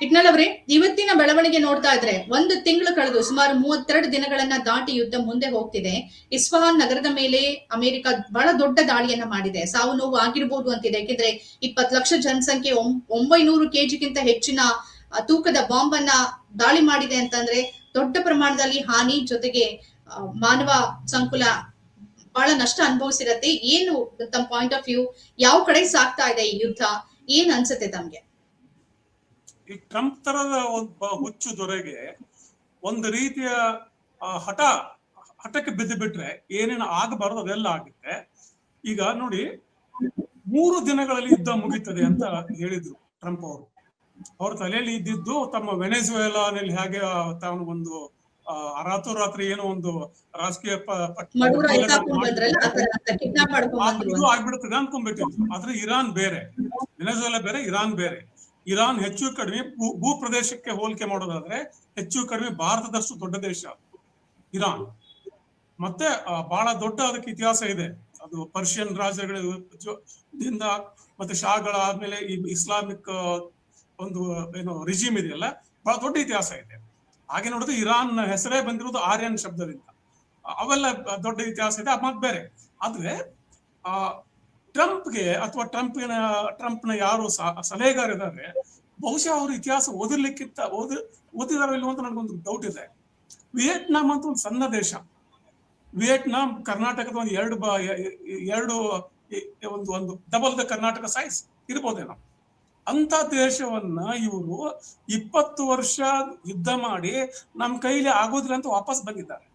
ಇಟ್ನಲ್ ಅವರೇ, ಇವತ್ತಿನ ಬೆಳವಣಿಗೆ ನೋಡ್ತಾ ಇದ್ರೆ ಒಂದು ತಿಂಗಳು ಕಳೆದು ಸುಮಾರು 32 ದಿನಗಳನ್ನ ದಾಟಿ ಯುದ್ಧ ಮುಂದೆ ಹೋಗ್ತಿದೆ. ಇಸ್ಫಹಾನ್ ನಗರದ ಮೇಲೆ ಅಮೆರಿಕ ಬಹಳ ದೊಡ್ಡ ದಾಳಿಯನ್ನ ಮಾಡಿದೆ. ಸಾವು ನೋವು ಆಗಿರ್ಬೋದು ಅಂತಿದೆ. ಯಾಕೆಂದ್ರೆ 20 ಲಕ್ಷ ಜನಸಂಖ್ಯೆ 900 ಕೆಜಿಗಿಂತ ಹೆಚ್ಚಿನ ತೂಕದ ಬಾಂಬ್ ಅನ್ನ ದಾಳಿ ಮಾಡಿದೆ ಅಂತಂದ್ರೆ ದೊಡ್ಡ ಪ್ರಮಾಣದಲ್ಲಿ ಹಾನಿ ಜೊತೆಗೆ ಮಾನವ ಸಂಕುಲ ಬಹಳ ನಷ್ಟ ಅನುಭವಿಸಿರತ್ತೆ. ಏನು ತಮ್ಮ ಪಾಯಿಂಟ್ ಆಫ್ ವ್ಯೂ, ಯಾವ ಕಡೆ ಸಾಗ್ತಾ ಇದೆ ಈ ಯುದ್ಧ, ಏನ್ ಅನ್ಸುತ್ತೆ ತಮ್ಗೆ? ಈ ಟ್ರಂಪ್ ತರದ ಹುಚ್ಚು ದೊರೆಗೆ ಒಂದು ರೀತಿಯ ಹಠಕ್ಕೆ ಬಿದ್ದು ಬಿಟ್ರೆ ಏನೇನು ಆಗಬಾರದು ಅದೆಲ್ಲ ಆಗುತ್ತೆ. ಈಗ ನೋಡಿ, 3 ದಿನಗಳಲ್ಲಿ ಯುದ್ಧ ಮುಗಿತದೆ ಅಂತ ಹೇಳಿದ್ರು ಟ್ರಂಪ್ ಅವರು. ಅವ್ರ ತಲೆಯಲ್ಲಿ ಇದ್ದಿದ್ದು ತಮ್ಮ ವೆನೆಜುವೆಲಾನಲ್ಲಿ ಹೇಗೆ ತಾನು ಒಂದು ರಾತ್ರಿ ಏನೋ ಒಂದು ರಾಜಕೀಯ ಆಗ್ಬಿಡ್ತದೆ ಅನ್ಕೊಂಡ್ಬಿಟ್ಟಿದ್ರು. ಆದ್ರೆ ಇರಾನ್ ಬೇರೆ, ವೆನೆಜುವೆಲಾ ಬೇರೆ, ಇರಾನ್ ಬೇರೆ. ಇರಾನ್ ಹೆಚ್ಚು ಕಡಿಮೆ ಭೂ ಪ್ರದೇಶಕ್ಕೆ ಹೋಲಿಕೆ ಮಾಡೋದಾದ್ರೆ ಹೆಚ್ಚು ಕಡಿಮೆ ಭಾರತದಷ್ಟು ದೊಡ್ಡ ದೇಶ ಇರಾನ್. ಮತ್ತೆ ಬಹಳ ದೊಡ್ಡ ಅದಕ್ಕೆ ಇತಿಹಾಸ ಇದೆ. ಅದು ಪರ್ಷಿಯನ್ ರಾಜ್ಯಗಳಿಂದ ಮತ್ತೆ ಶಾಗಳ ಆದ್ಮೇಲೆ ಈ ಇಸ್ಲಾಮಿಕ್ ಒಂದು ಏನು ರಿಜಿಮ್ ಇದೆಯಲ್ಲ, ಬಹಳ ದೊಡ್ಡ ಇತಿಹಾಸ ಇದೆ. ಹಾಗೆ ನೋಡಿದ್ರೆ ಇರಾನ್ ಹೆಸರೇ ಬಂದಿರೋದು ಆರ್ಯನ್ ಶಬ್ದದಿಂದ. ಅವೆಲ್ಲ ದೊಡ್ಡ ಇತಿಹಾಸ ಇದೆ, ಮತ್ ಬೇರೆ. ಆದ್ರೆ ಟ್ರಂಪ್ಗೆ ಅಥವಾ ಟ್ರಂಪ್ನ ಯಾರು ಸಲಹೆಗಾರ ಇದ್ದಾರೆ, ಬಹುಶಃ ಅವರು ಇತಿಹಾಸ ಓದಿದಾರೋ ಇಲ್ವೋ ಅಂತ ನನಗೊಂದು ಡೌಟ್ ಇದೆ. ವಿಯೆಟ್ನಾಂ ಅಂತ ಒಂದು ಸಣ್ಣ ದೇಶ. ವಿಯೆಟ್ನಾಂ ಕರ್ನಾಟಕದ ಒಂದು ಡಬಲ್ ದ ಕರ್ನಾಟಕ ಸೈಜ್ ಇರ್ಬೋದೇನೋ. ಅಂತ ದೇಶವನ್ನ ಇವರು 20 ವರ್ಷ ಯುದ್ಧ ಮಾಡಿ ನಮ್ ಕೈಲಿ ಆಗೋದಿಲ್ಲ ಅಂತ ವಾಪಸ್ ಬಂದಿದ್ದಾರೆ.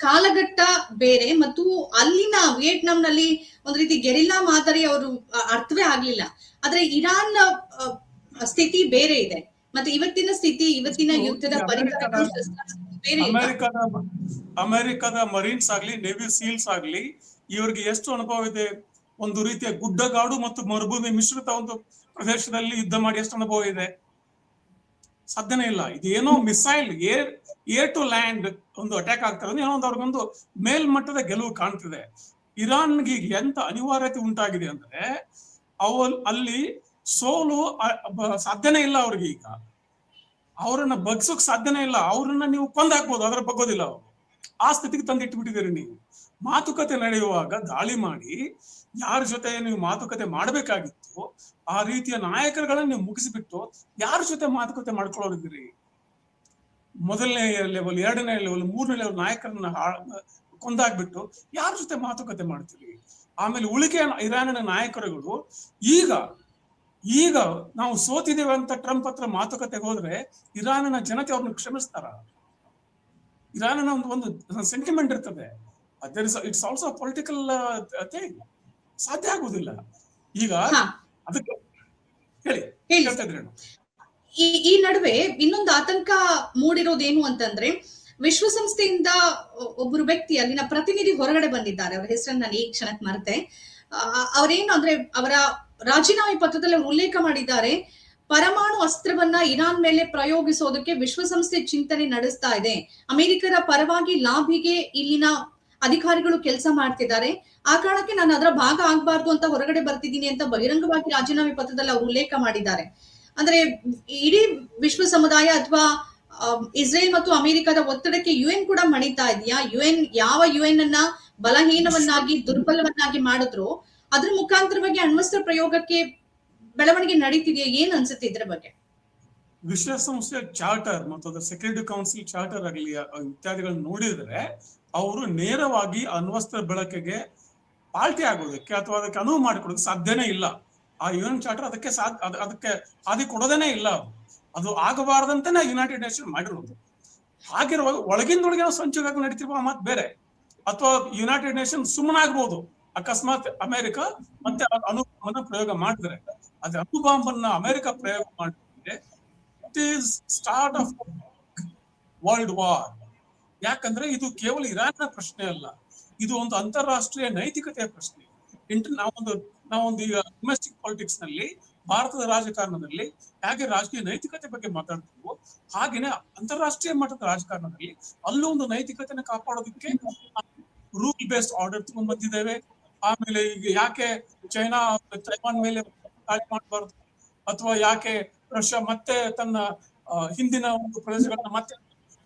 ಕಾಲಘಟ್ಟ ಬೇರೆ ಮತ್ತು ಅಲ್ಲಿನ ವಿಯೆಟ್ನಾಂನಲ್ಲಿ ಒಂದ್ ರೀತಿ ಗೆರಿಲ್ಲಾ ಮಾದರಿ ಅವರು ಅರ್ಥವೇ ಆಗ್ಲಿಲ್ಲ. ಆದ್ರೆ ಇರಾನ್ ಸ್ಥಿತಿ ಬೇರೆ ಇದೆ. ಮತ್ತೆ ಇವತ್ತಿನ ಸ್ಥಿತಿ, ಇವತ್ತಿನ ಯುದ್ಧದ ಪರಿಕರಗಳು ಬೇರೆ. ಅಮೆರಿಕದ ಮರೀನ್ಸ್ ಆಗ್ಲಿ, ನೇವಿ ಸೀಲ್ಸ್ ಆಗ್ಲಿ, ಇವ್ರಿಗೆ ಎಷ್ಟು ಅನುಭವ ಇದೆ. ಒಂದು ರೀತಿಯ ಗುಡ್ಡಗಾಡು ಮತ್ತು ಮರುಭೂಮಿ ಮಿಶ್ರಿತ ಒಂದು ಪ್ರದೇಶದಲ್ಲಿ ಯುದ್ಧ ಮಾಡಿ ಎಷ್ಟು ಅನುಭವ ಇದೆ? ಸಾಧ್ಯನೇ ಇಲ್ಲ. ಇದೇನೋ ಮಿಸೈಲ್ ಏರ್ ಟು ಲ್ಯಾಂಡ್ ಒಂದು ಅಟ್ಯಾಕ್ ಆಗ್ತಾರೆ, ಏನೋ ಒಂದು ಅವ್ರಿಗೊಂದು ಮೇಲ್ಮಟ್ಟದ ಗೆಲುವು ಕಾಣ್ತಿದೆ. ಇರಾನ್ಗೆ ಎಂತ ಅನಿವಾರ್ಯತೆ ಉಂಟಾಗಿದೆ ಅಂದ್ರೆ ಅಲ್ಲಿ ಸೋಲು ಸಾಧ್ಯನೇ ಇಲ್ಲ ಅವ್ರಿಗೆ. ಈಗ ಅವರನ್ನ ಬಗ್ಸೋಕ್ ಸಾಧ್ಯನೇ ಇಲ್ಲ. ಅವ್ರನ್ನ ನೀವು ಕೊಂದಾಕ್ಬೋದು, ಅದ್ರ ಬಗ್ಗೋದಿಲ್ಲ ಅವರು. ಆ ಸ್ಥಿತಿಗೆ ತಂದಿಟ್ಬಿಟ್ಟಿದ್ದೀರಿ ನೀವು. ಮಾತುಕತೆ ನಡೆಯುವಾಗ ದಾಳಿ ಮಾಡಿ ಯಾರ ಜೊತೆ ನೀವು ಮಾತುಕತೆ ಮಾಡಬೇಕಾಗಿತ್ತು ಆ ರೀತಿಯ ನಾಯಕರುಗಳನ್ನ ನೀವು ಮುಗಿಸಿಬಿಟ್ಟು ಯಾರ ಜೊತೆ ಮಾತುಕತೆ ಮಾಡ್ಕೊಳ್ಳೋರಿದ್ದೀರಿ? ಮೊದಲನೇ ಲೆವೆಲ್, 2ನೇ ಲೆವೆಲ್, 3ನೇ ಲೆವೆಲ್ ನಾಯಕರನ್ನ ಕೊಂದಾಗ್ಬಿಟ್ಟು ಯಾರ ಜೊತೆ ಮಾತುಕತೆ ಮಾಡ್ತೀರಿ? ಆಮೇಲೆ ಉಳಿಕೆ ಇರಾನಿನ ನಾಯಕರುಗಳು ಈಗ ನಾವು ಸೋತಿದ್ದೇವೆ ಅಂತ ಟ್ರಂಪ್ ಹತ್ರ ಮಾತುಕತೆಗೆ ಹೋದ್ರೆ ಇರಾನಿನ ಜನತೆ ಅವ್ರನ್ನ ಕ್ಷಮಿಸ್ತಾರ? ಇರಾನಿನ ಒಂದು ಸೆಂಟಿಮೆಂಟ್ ಇರ್ತದೆ. It's also political thing. ಸಾಧ್ಯ ಆಗುದಿಲ್ಲ. ಈಗ ಅದಕ್ಕೆ ಈ ನಡುವೆ ಇನ್ನೊಂದು ಆತಂಕ ಮೂಡಿರೋದೇನು ಅಂತಂದ್ರೆ, ವಿಶ್ವಸಂಸ್ಥೆಯಿಂದ ಒಬ್ಬರು ವ್ಯಕ್ತಿ, ಅಲ್ಲಿನ ಪ್ರತಿನಿಧಿ ಹೊರಗಡೆ ಬಂದಿದ್ದಾರೆ. ಅವರ ಹೆಸರನ್ನ ನಾನು ಈ ಕ್ಷಣಕ್ಕೆ ಮರೆತೆ. ಅವರೇನು ಅಂದ್ರೆ ಅವರ ರಾಜೀನಾಮೆ ಪತ್ರದಲ್ಲಿ ಉಲ್ಲೇಖ ಮಾಡಿದ್ದಾರೆ, ಪರಮಾಣು ಅಸ್ತ್ರವನ್ನ ಇರಾನ್ ಮೇಲೆ ಪ್ರಯೋಗಿಸೋದಕ್ಕೆ ವಿಶ್ವಸಂಸ್ಥೆ ಚಿಂತನೆ ನಡೆಸ್ತಾ ಇದೆ. ಅಮೆರಿಕದ ಪರವಾಗಿ ಲಾಬಿಗೆ ಇಲ್ಲಿನ ಅಧಿಕಾರಿಗಳು ಕೆಲಸ ಮಾಡ್ತಿದ್ದಾರೆ. ಆ ಕಾರಣಕ್ಕೆ ನಾನು ಅದರ ಭಾಗ ಆಗ್ಬಾರ್ದು ಅಂತ ಹೊರಗಡೆ ಬರ್ತಿದ್ದೀನಿ ಅಂತ ಬಹಿರಂಗವಾಗಿ ರಾಜೀನಾಮೆ ಪತ್ರದಲ್ಲಿ ಅವರು ಉಲ್ಲೇಖ ಮಾಡಿದ್ದಾರೆ. ಅಂದ್ರೆ ಇಡೀ ವಿಶ್ವ ಸಮುದಾಯ ಅಥವಾ ಇಸ್ರೇಲ್ ಮತ್ತು ಅಮೆರಿಕದ ಒತ್ತಡಕ್ಕೆ ಯುಎನ್ ಕೂಡ ಮಣಿತಾ ಇದೆಯಾ? ಯಾವ ಯುಎನ್ ಅನ್ನ ಬಲಹೀನವನ್ನಾಗಿ ದುರ್ಬಲವನ್ನಾಗಿ ಮಾಡಿದ್ರು ಅದ್ರ ಮುಖಾಂತರವಾಗಿ ಅಣ್ವಸ್ತ್ರ ಪ್ರಯೋಗಕ್ಕೆ ಬೆಳವಣಿಗೆ ನಡೀತಿದೆಯಾ? ಏನ್ ಅನ್ಸುತ್ತೆ ಇದ್ರ ಬಗ್ಗೆ? ವಿಶ್ವಸಂಸ್ಥೆ ಚಾರ್ಟರ್ ಮತ್ತು ಅದರ ಸೆಕ್ಯೂರಿಟಿ ಕೌನ್ಸಿಲ್ ಚಾರ್ಟರ್ ಆಗಲಿ ಇತ್ಯಾದಿಗಳನ್ನ ನೋಡಿದ್ರೆ ಅವರು ನೇರವಾಗಿ ಅಣ್ವಸ್ತ್ರ ಬಳಕೆಗೆ ಪಾರ್ಟಿ ಆಗೋದಕ್ಕೆ ಅಥವಾ ಅದಕ್ಕೆ ಅನುವು ಮಾಡಿಕೊಡೋದಕ್ಕೆ ಸಾಧ್ಯನೇ ಇಲ್ಲ. ಆ ಯುಎನ್ ಚಾರ್ಟರ್ ಅದಕ್ಕೆ ಹಾದಿ ಕೊಡೋದೇನೆ ಇಲ್ಲ. ಅದು ಆಗಬಾರದಂತಾನೆ ಯುನೈಟೆಡ್ ನೇಷನ್ ಮಾಡಿರೋದು. ಹಾಗಿರುವಾಗ ಒಳಗಿಂದೊಳಗೆ ಸಂಚುಗಾಗಿ ನಡೀತಿರುವ ಮಾತು ಬೇರೆ. ಅಥವಾ ಯುನೈಟೆಡ್ ನೇಷನ್ ಸುಮ್ಮನಾಗ್ಬೋದು ಅಕಸ್ಮಾತ್ ಅಮೆರಿಕ ಮತ್ತೆ ಅಣುಬಾಂಬನ್ನ ಪ್ರಯೋಗ ಮಾಡಿದ್ರೆ. ಅದೇ ಅಣುಬಾಂಬನ್ನ ಅಮೆರಿಕ ಪ್ರಯೋಗ ಮಾಡಿದ್ರೆ it is start of world war. ಯಾಕಂದ್ರೆ ಇದು ಕೇವಲ ಇರಾನ್ನ ಪ್ರಶ್ನೆ ಅಲ್ಲ, ಇದು ಒಂದು ಅಂತಾರಾಷ್ಟ್ರೀಯ ನೈತಿಕತೆಯ ಪ್ರಶ್ನೆ. ನಾವೊಂದು ಈಗ ಡೊಮೆಸ್ಟಿಕ್ ಪಾಲಿಟಿಕ್ಸ್ ನಲ್ಲಿ, ಭಾರತದ ರಾಜಕಾರಣದಲ್ಲಿ ಹೇಗೆ ರಾಜಕೀಯ ನೈತಿಕತೆ ಬಗ್ಗೆ ಮಾತಾಡ್ತೀವೋ ಹಾಗೇನೆ ಅಂತಾರಾಷ್ಟ್ರೀಯ ಮಟ್ಟದ ರಾಜಕಾರಣದಲ್ಲಿ ಅಲ್ಲೂ ಒಂದು ನೈತಿಕತೆನ ಕಾಪಾಡೋದಕ್ಕೆ ರೂಲ್ ಬೇಸ್ಡ್ ಆರ್ಡರ್ ತಗೊಂಡ್ ಬಂದಿದ್ದೇವೆ. ಆಮೇಲೆ ಈಗ ಯಾಕೆ ಚೈನಾ ತೈವಾನ್ ಮೇಲೆ ದಾಳಿ ಮಾಡಬಾರ್ದು, ಅಥವಾ ಯಾಕೆ ರಷ್ಯಾ ಮತ್ತೆ ತನ್ನ ಹಿಂದಿನ ಒಂದು ಪ್ರದೇಶಗಳನ್ನ ಮತ್ತೆ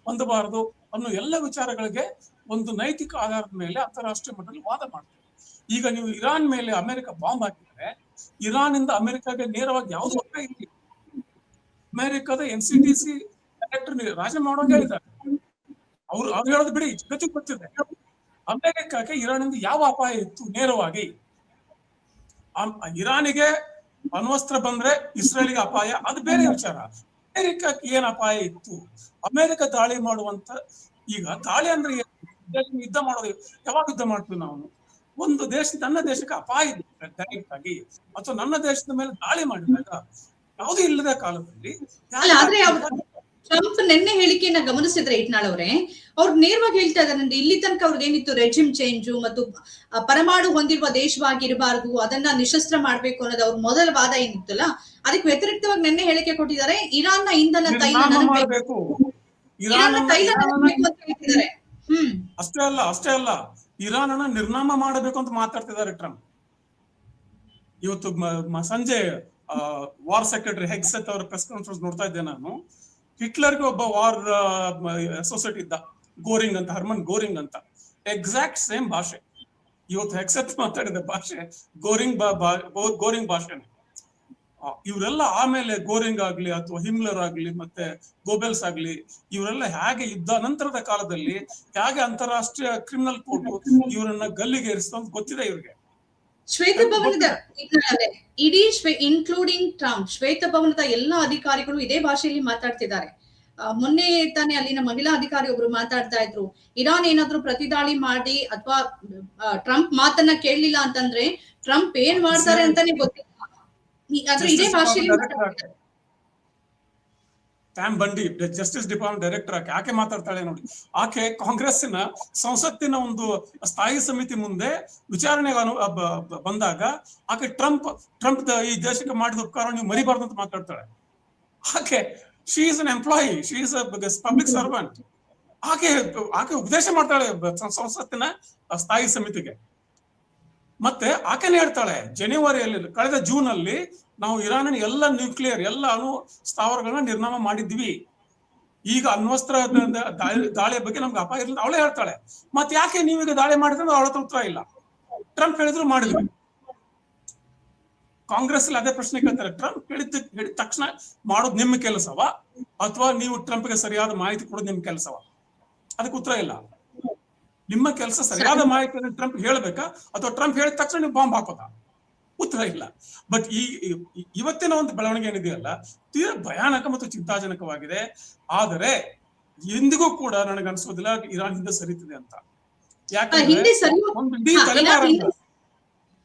ಹೊಂದಬಾರದು ಅನ್ನೋ ಎಲ್ಲ ವಿಚಾರಗಳಿಗೆ ಒಂದು ನೈತಿಕ ಆಧಾರದ ಮೇಲೆ ಅಂತಾರಾಷ್ಟ್ರೀಯ ಮಟ್ಟದಲ್ಲಿ ವಾದ ಮಾಡ್ತಾರೆ. ಈಗ ನೀವು ಇರಾನ್ ಮೇಲೆ ಅಮೆರಿಕ ಬಾಂಬ್ ಹಾಕಿದ್ರೆ ಇರಾನ್ ಇಂದ ಅಮೆರಿಕಾಗೆ ನೇರವಾಗಿ ಯಾವ್ದು ಅಪಾಯ ಇಲ್ಲ. ಅಮೆರಿಕದ NCTC ಡೈರೆಕ್ಟರ್ ರಾಜೀನಾಮೆ ಮಾಡೋಂಗೆ ಹೇಳಿದ್ದಾರೆ. ಅವ್ರು ಹೇಳೋದು ಬಿಡಿ, ಜಗತ್ತಿಗೆ ಗೊತ್ತಿದೆ ಅಮೆರಿಕಕ್ಕೆ ಇರಾನ್ ಇಂದ ಯಾವ ಅಪಾಯ ಇತ್ತು ನೇರವಾಗಿ. ಇರಾನಿಗೆ ಅಣ್ವಸ್ತ್ರ ಬಂದ್ರೆ ಇಸ್ರೇಲ್ಗೆ ಅಪಾಯ, ಅದು ಬೇರೆ ವಿಚಾರ. ಅಮೆರಿಕಕ್ಕೆ ಏನ್ ಅಪಾಯ ಇತ್ತು? ಅಮೆರಿಕ ದಾಳಿ ಮಾಡುವಂತ, ಈಗ ದಾಳಿ ಅಂದ್ರೆ ಯುದ್ಧ ಮಾಡೋದು, ಯಾವಾಗ ಯುದ್ಧ ಮಾಡ್ತೀವಿ ನಾವು? ಒಂದು ದೇಶ, ನನ್ನ ದೇಶಕ್ಕೆ ಅಪಾಯ ಇದೆ ಡೈರೆಕ್ಟ್ ಆಗಿ, ಅಥವಾ ನನ್ನ ದೇಶದ ಮೇಲೆ ದಾಳಿ ಮಾಡಿದಾಗ ಯಾವುದೂ ಇಲ್ಲದ ಕಾಲದಲ್ಲಿ ಟ್ರಂಪ್ ನಿನ್ನೆ ಹೇಳಿಕೆಯನ್ನ ಗಮನಿಸಿದ್ರೆ ಇಟ್ನಾಳ್ ಅವರೇ, ಅವ್ರು ನೇರವಾಗಿ ಹೇಳ್ತಾ ಇದ್ದಾರೆ, ಇಲ್ಲಿ ತನಕ ಅವ್ರದ್ದೇನಿತ್ತು ರೆಜಿಮ್ ಚೇಂಜು ಮತ್ತು ಪರಮಾಣು ಹೊಂದಿರುವ ದೇಶವಾಗಿರಬಾರದು, ಅದನ್ನ ನಿಶಸ್ತ್ರ ಮಾಡ್ಬೇಕು ಅನ್ನೋದು ಅವ್ರ ಮೊದಲ ವಾದ ಏನಿತ್ತಲ್ಲ, ಅದಕ್ಕೆ ವ್ಯತಿರಿಕ್ತವಾಗಿ ನಿನ್ನೆ ಹೇಳಿಕೆ ಕೊಟ್ಟಿದ್ದಾರೆ. ಇರಾನ್ನ ಇಂಧನ ತೈಲ ಮಾಡಬೇಕು, ಅಷ್ಟೇ ಅಲ್ಲ ಇರಾನ್ ಅನ್ನ ನಿರ್ನಾಮ ಮಾಡಬೇಕು ಅಂತ ಮಾತಾಡ್ತಿದ್ದಾರೆ ಟ್ರಂಪ್. ಇವತ್ತು ಸಂಜೆ ವಾರ್ ಸೆಕ್ರೆಟರಿ ಹೆಗ್ಸೆತ್ ಅವರ ಪ್ರೆಸ್ ಕಾನ್ಫರೆನ್ಸ್ ನೋಡ್ತಾ ಇದ್ದೆ ನಾನು. ಹಿಟ್ಲರ್ಗೆ ಒಬ್ಬ ವಾರ್ ಅಸೋಸಿಯೇಟ್ ಇದ್ದ, ಗೋರಿಂಗ್ ಅಂತ, ಹರ್ಮನ್ ಗೋರಿಂಗ್ ಅಂತ, ಎಕ್ಸಾಕ್ಟ್ ಸೇಮ್ ಭಾಷೆ. ಇವತ್ತು ಹೆಗ್ಸೆತ್ ಮಾತಾಡಿದ ಭಾಷೆ ಗೋರಿಂಗ್ ಭಾಷೆನೆ. ಇವರೆಲ್ಲ ಆಮೇಲೆ ಗೋರಿಂಗ್ ಆಗ್ಲಿ ಅಥವಾ ಹಿಮ್ಲರ್ ಆಗ್ಲಿ ಮತ್ತೆ ಗೋಬೆಲ್ಸ್ ಆಗ್ಲಿ, ಇವರೆಲ್ಲ ಹೇಗೆ ಯುದ್ಧ ನಂತರದ ಕಾಲದಲ್ಲಿ ಹೇಗೆ ಅಂತಾರಾಷ್ಟ್ರೀಯ ಕ್ರಿಮಿನಲ್ ಕೋರ್ಟ್ ಇವರನ್ನ ಗಲ್ಲಿಗೇರಿಸಿದ ಅಂತ ಗೊತ್ತಿದೆ ಇವ್ರಿಗೆ. ಶ್ವೇತಭವನದ ಇಡೀ ಇನ್ಕ್ಲೂಡಿಂಗ್ ಟ್ರಂಪ್, ಶ್ವೇತಭವನದ ಎಲ್ಲಾ ಅಧಿಕಾರಿಗಳು ಇದೇ ಭಾಷೆಯಲ್ಲಿ ಮಾತಾಡ್ತಿದ್ದಾರೆ. ಮೊನ್ನೆ ತಾನೇ ಅಲ್ಲಿನ ಮಹಿಳಾ ಅಧಿಕಾರಿ ಒಬ್ರು ಮಾತಾಡ್ತಾ ಇದ್ರು, ಇರಾನ್ ಏನಾದ್ರು ಪ್ರತಿದಾಳಿ ಮಾಡಿ ಅಥವಾ ಟ್ರಂಪ್ ಮಾತನ್ನ ಕೇಳಲಿಲ್ಲ ಅಂತಂದ್ರೆ ಟ್ರಂಪ್ ಏನ್ ಮಾಡ್ತಾರೆ ಅಂತಾನೆ ಗೊತ್ತಿಲ್ಲ. ಇದೇ ಭಾಷೆಯಲ್ಲಿ ಟ್ಯಾಮ್ ಬಂಡಿ ಜಸ್ಟಿಸ್ ಡಿಪಾರ್ಟ್ಮೆಂಟ್ ಡೈರೆಕ್ಟರ್ ಆಕೆ ಮಾತಾಡ್ತಾಳೆ ನೋಡಿ. ಆಕೆ ಕಾಂಗ್ರೆಸ್ಸಿನ ಸಂಸತ್ತಿನ ಒಂದು ಸ್ಥಾಯಿ ಸಮಿತಿ ಮುಂದೆ ವಿಚಾರಣೆಗೆ ಬಂದಾಗ ಆಕೆ ಟ್ರಂಪ್ ಈ ದೇಶಕ್ಕೆ ಮಾಡಿದ ಉಪಕಾರ ನೀವು ಮರಿಬಾರ್ದು ಅಂತ ಮಾತಾಡ್ತಾಳೆ. ಆಕೆ she is an employee, she is public servant. ಆಕೆ ಉಪದೇಶ ಮಾಡ್ತಾಳೆ ಸಂಸತ್ತಿನ ಸ್ಥಾಯಿ ಸಮಿತಿಗೆ. ಮತ್ತೆ ಆಕೆನೇ ಹೇಳ್ತಾಳೆ, ಜನವರಿಯಲ್ಲಿ ಕಳೆದ ಜೂನ್ ಅಲ್ಲಿ ನಾವು ಇರಾನಿನ ಎಲ್ಲ ನ್ಯೂಕ್ಲಿಯರ್ ಎಲ್ಲ ಅಣು ಸ್ಥಾವರಗಳನ್ನ ನಿರ್ನಾಮ ಮಾಡಿದ್ವಿ, ಈಗ ಅಣ್ವಸ್ತ್ರ ದಾಳಿಯ ಬಗ್ಗೆ ನಮ್ಗೆ ಅಪಾಯ ಇರಲಿಲ್ಲ ಅವಳೇ ಹೇಳ್ತಾಳೆ. ಮತ್ತೆ ಯಾಕೆ ನೀವೀಗ ದಾಳಿ ಮಾಡಿದ್ರೆ ಅವಳ ಉತ್ತರ ಇಲ್ಲ. ಟ್ರಂಪ್ ಹೇಳಿದ್ರು ಮಾಡಿದ್ವಿ. ಕಾಂಗ್ರೆಸ್ ಅದೇ ಪ್ರಶ್ನೆ ಕೇಳ್ತಾರೆ, ಟ್ರಂಪ್ ಹೇಳಿದ ತಕ್ಷಣ ಮಾಡೋದು ನಿಮ್ಮ ಕೆಲಸವ ಅಥವಾ ನೀವು ಟ್ರಂಪ್ಗೆ ಸರಿಯಾದ ಮಾಹಿತಿ ಕೊಡೋದು ನಿಮ್ ಕೆಲಸವ? ಅದಕ್ಕೆ ಉತ್ತರ ಇಲ್ಲ. ನಿಮ್ಮ ಕೆಲಸ ಸರಿಯಾದ ಮಾಹಿತಿಯನ್ನು ಟ್ರಂಪ್ ಹೇಳ್ಬೇಕಾ ಅಥವಾ ಟ್ರಂಪ್ ಹೇಳಿದ ತಕ್ಷಣ ನೀವು ಬಾಂಬ್ ಹಾಕೋದಾ? ಉತ್ತರ ಇಲ್ಲ. ಬಟ್ ಇವತ್ತಿನ ಒಂದು ಬೆಳವಣಿಗೆ ಏನಿದೆಯಲ್ಲ, ತೀರಾ ಭಯಾನಕ ಮತ್ತು ಚಿಂತಾಜನಕವಾಗಿದೆ. ಆದರೆ ಎಂದಿಗೂ ಕೂಡ ನನಗನ್ಸೋದಿಲ್ಲ ಇರಾನ್ ಹಿಂದೆ ಸರಿತಿದೆ ಅಂತ. ಯಾಕಂದ್ರೆ ಒಂದು ಇಡೀ ತಲೆಮಾರ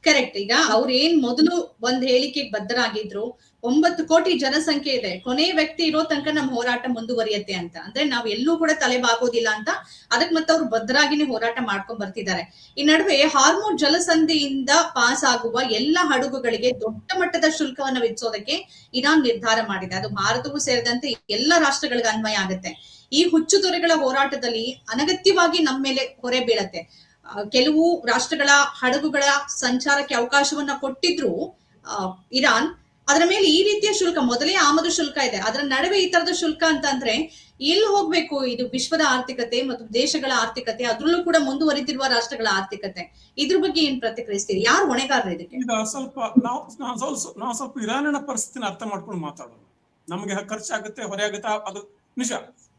ಕರೆಕ್ಟ್. ಈಗ ಅವ್ರು ಏನ್ ಮೊದಲು ಒಂದ್ ಹೇಳಿಕೆಗೆ ಬದ್ಧರಾಗಿದ್ರು, 9 ಕೋಟಿ ಜನಸಂಖ್ಯೆ ಇದೆ, ಕೊನೆ ವ್ಯಕ್ತಿ ಇರೋ ತನಕ ನಮ್ ಹೋರಾಟ ಮುಂದುವರಿಯತ್ತೆ ಅಂತ, ಅಂದ್ರೆ ನಾವ್ ಎಲ್ಲೂ ಕೂಡ ತಲೆ ಬಾಗೋದಿಲ್ಲ ಅಂತ ಅದಕ್ಕೆ ಮತ್ತೆ ಅವ್ರು ಬದ್ಧರಾಗಿನೇ ಹೋರಾಟ ಮಾಡ್ಕೊಂಡ್ ಬರ್ತಿದ್ದಾರೆ. ಈ ನಡುವೆ ಹಾರ್ಮೋನ್ ಜಲಸಂಧಿಯಿಂದ ಪಾಸ್ ಆಗುವ ಎಲ್ಲ ಹಡಗುಗಳಿಗೆ ದೊಡ್ಡ ಮಟ್ಟದ ಶುಲ್ಕವನ್ನ ವಿಧಿಸೋದಕ್ಕೆ ಇರಾನ್ ನಿರ್ಧಾರ ಮಾಡಿದೆ. ಅದು ಭಾರತವೂ ಸೇರಿದಂತೆ ಎಲ್ಲ ರಾಷ್ಟ್ರಗಳಿಗೆ ಅನ್ವಯ ಆಗುತ್ತೆ. ಈ ಹುಚ್ಚು ದೊರೆಗಳ ಹೋರಾಟದಲ್ಲಿ ಅನಗತ್ಯವಾಗಿ ನಮ್ಮ ಮೇಲೆ ಹೊರೆ ಬೀಳತ್ತೆ. ಕೆಲವು ರಾಷ್ಟ್ರಗಳ ಹಡಗುಗಳ ಸಂಚಾರಕ್ಕೆ ಅವಕಾಶವನ್ನ ಕೊಟ್ಟಿದ್ರು ಇರಾನ್, ಅದರ ಮೇಲೆ ಈ ರೀತಿಯ ಶುಲ್ಕ, ಮೊದಲೇ ಆಮದು ಶುಲ್ಕ ಇದೆ, ಅದರ ನಡುವೆ ಈ ತರದ ಶುಲ್ಕ ಅಂತಂದ್ರೆ ಎಲ್ಲಿ ಹೋಗ್ಬೇಕು? ಇದು ವಿಶ್ವದ ಆರ್ಥಿಕತೆ ಮತ್ತು ದೇಶಗಳ ಆರ್ಥಿಕತೆ, ಅದ್ರಲ್ಲೂ ಕೂಡ ಮುಂದುವರಿತಿರುವ ರಾಷ್ಟ್ರಗಳ ಆರ್ಥಿಕತೆ. ಇದ್ರ ಬಗ್ಗೆ ಏನ್ ಪ್ರತಿಕ್ರಿಯಿಸ್ತೀರಿ? ಯಾರು ಹೊಣೆಗಾರರು ಇದಕ್ಕೆ? ಈಗ ನಾವು ಸ್ವಲ್ಪ ಇರಾನಿನ ಪರಿಸ್ಥಿತಿನ ಅರ್ಥ ಮಾಡ್ಕೊಂಡು ಮಾತಾಡೋದು. ನಮಗೆ ಖರ್ಚಾಗುತ್ತೆ, ಹೊರೆ ಆಗುತ್ತೆ, ಅದು ನಿಜ.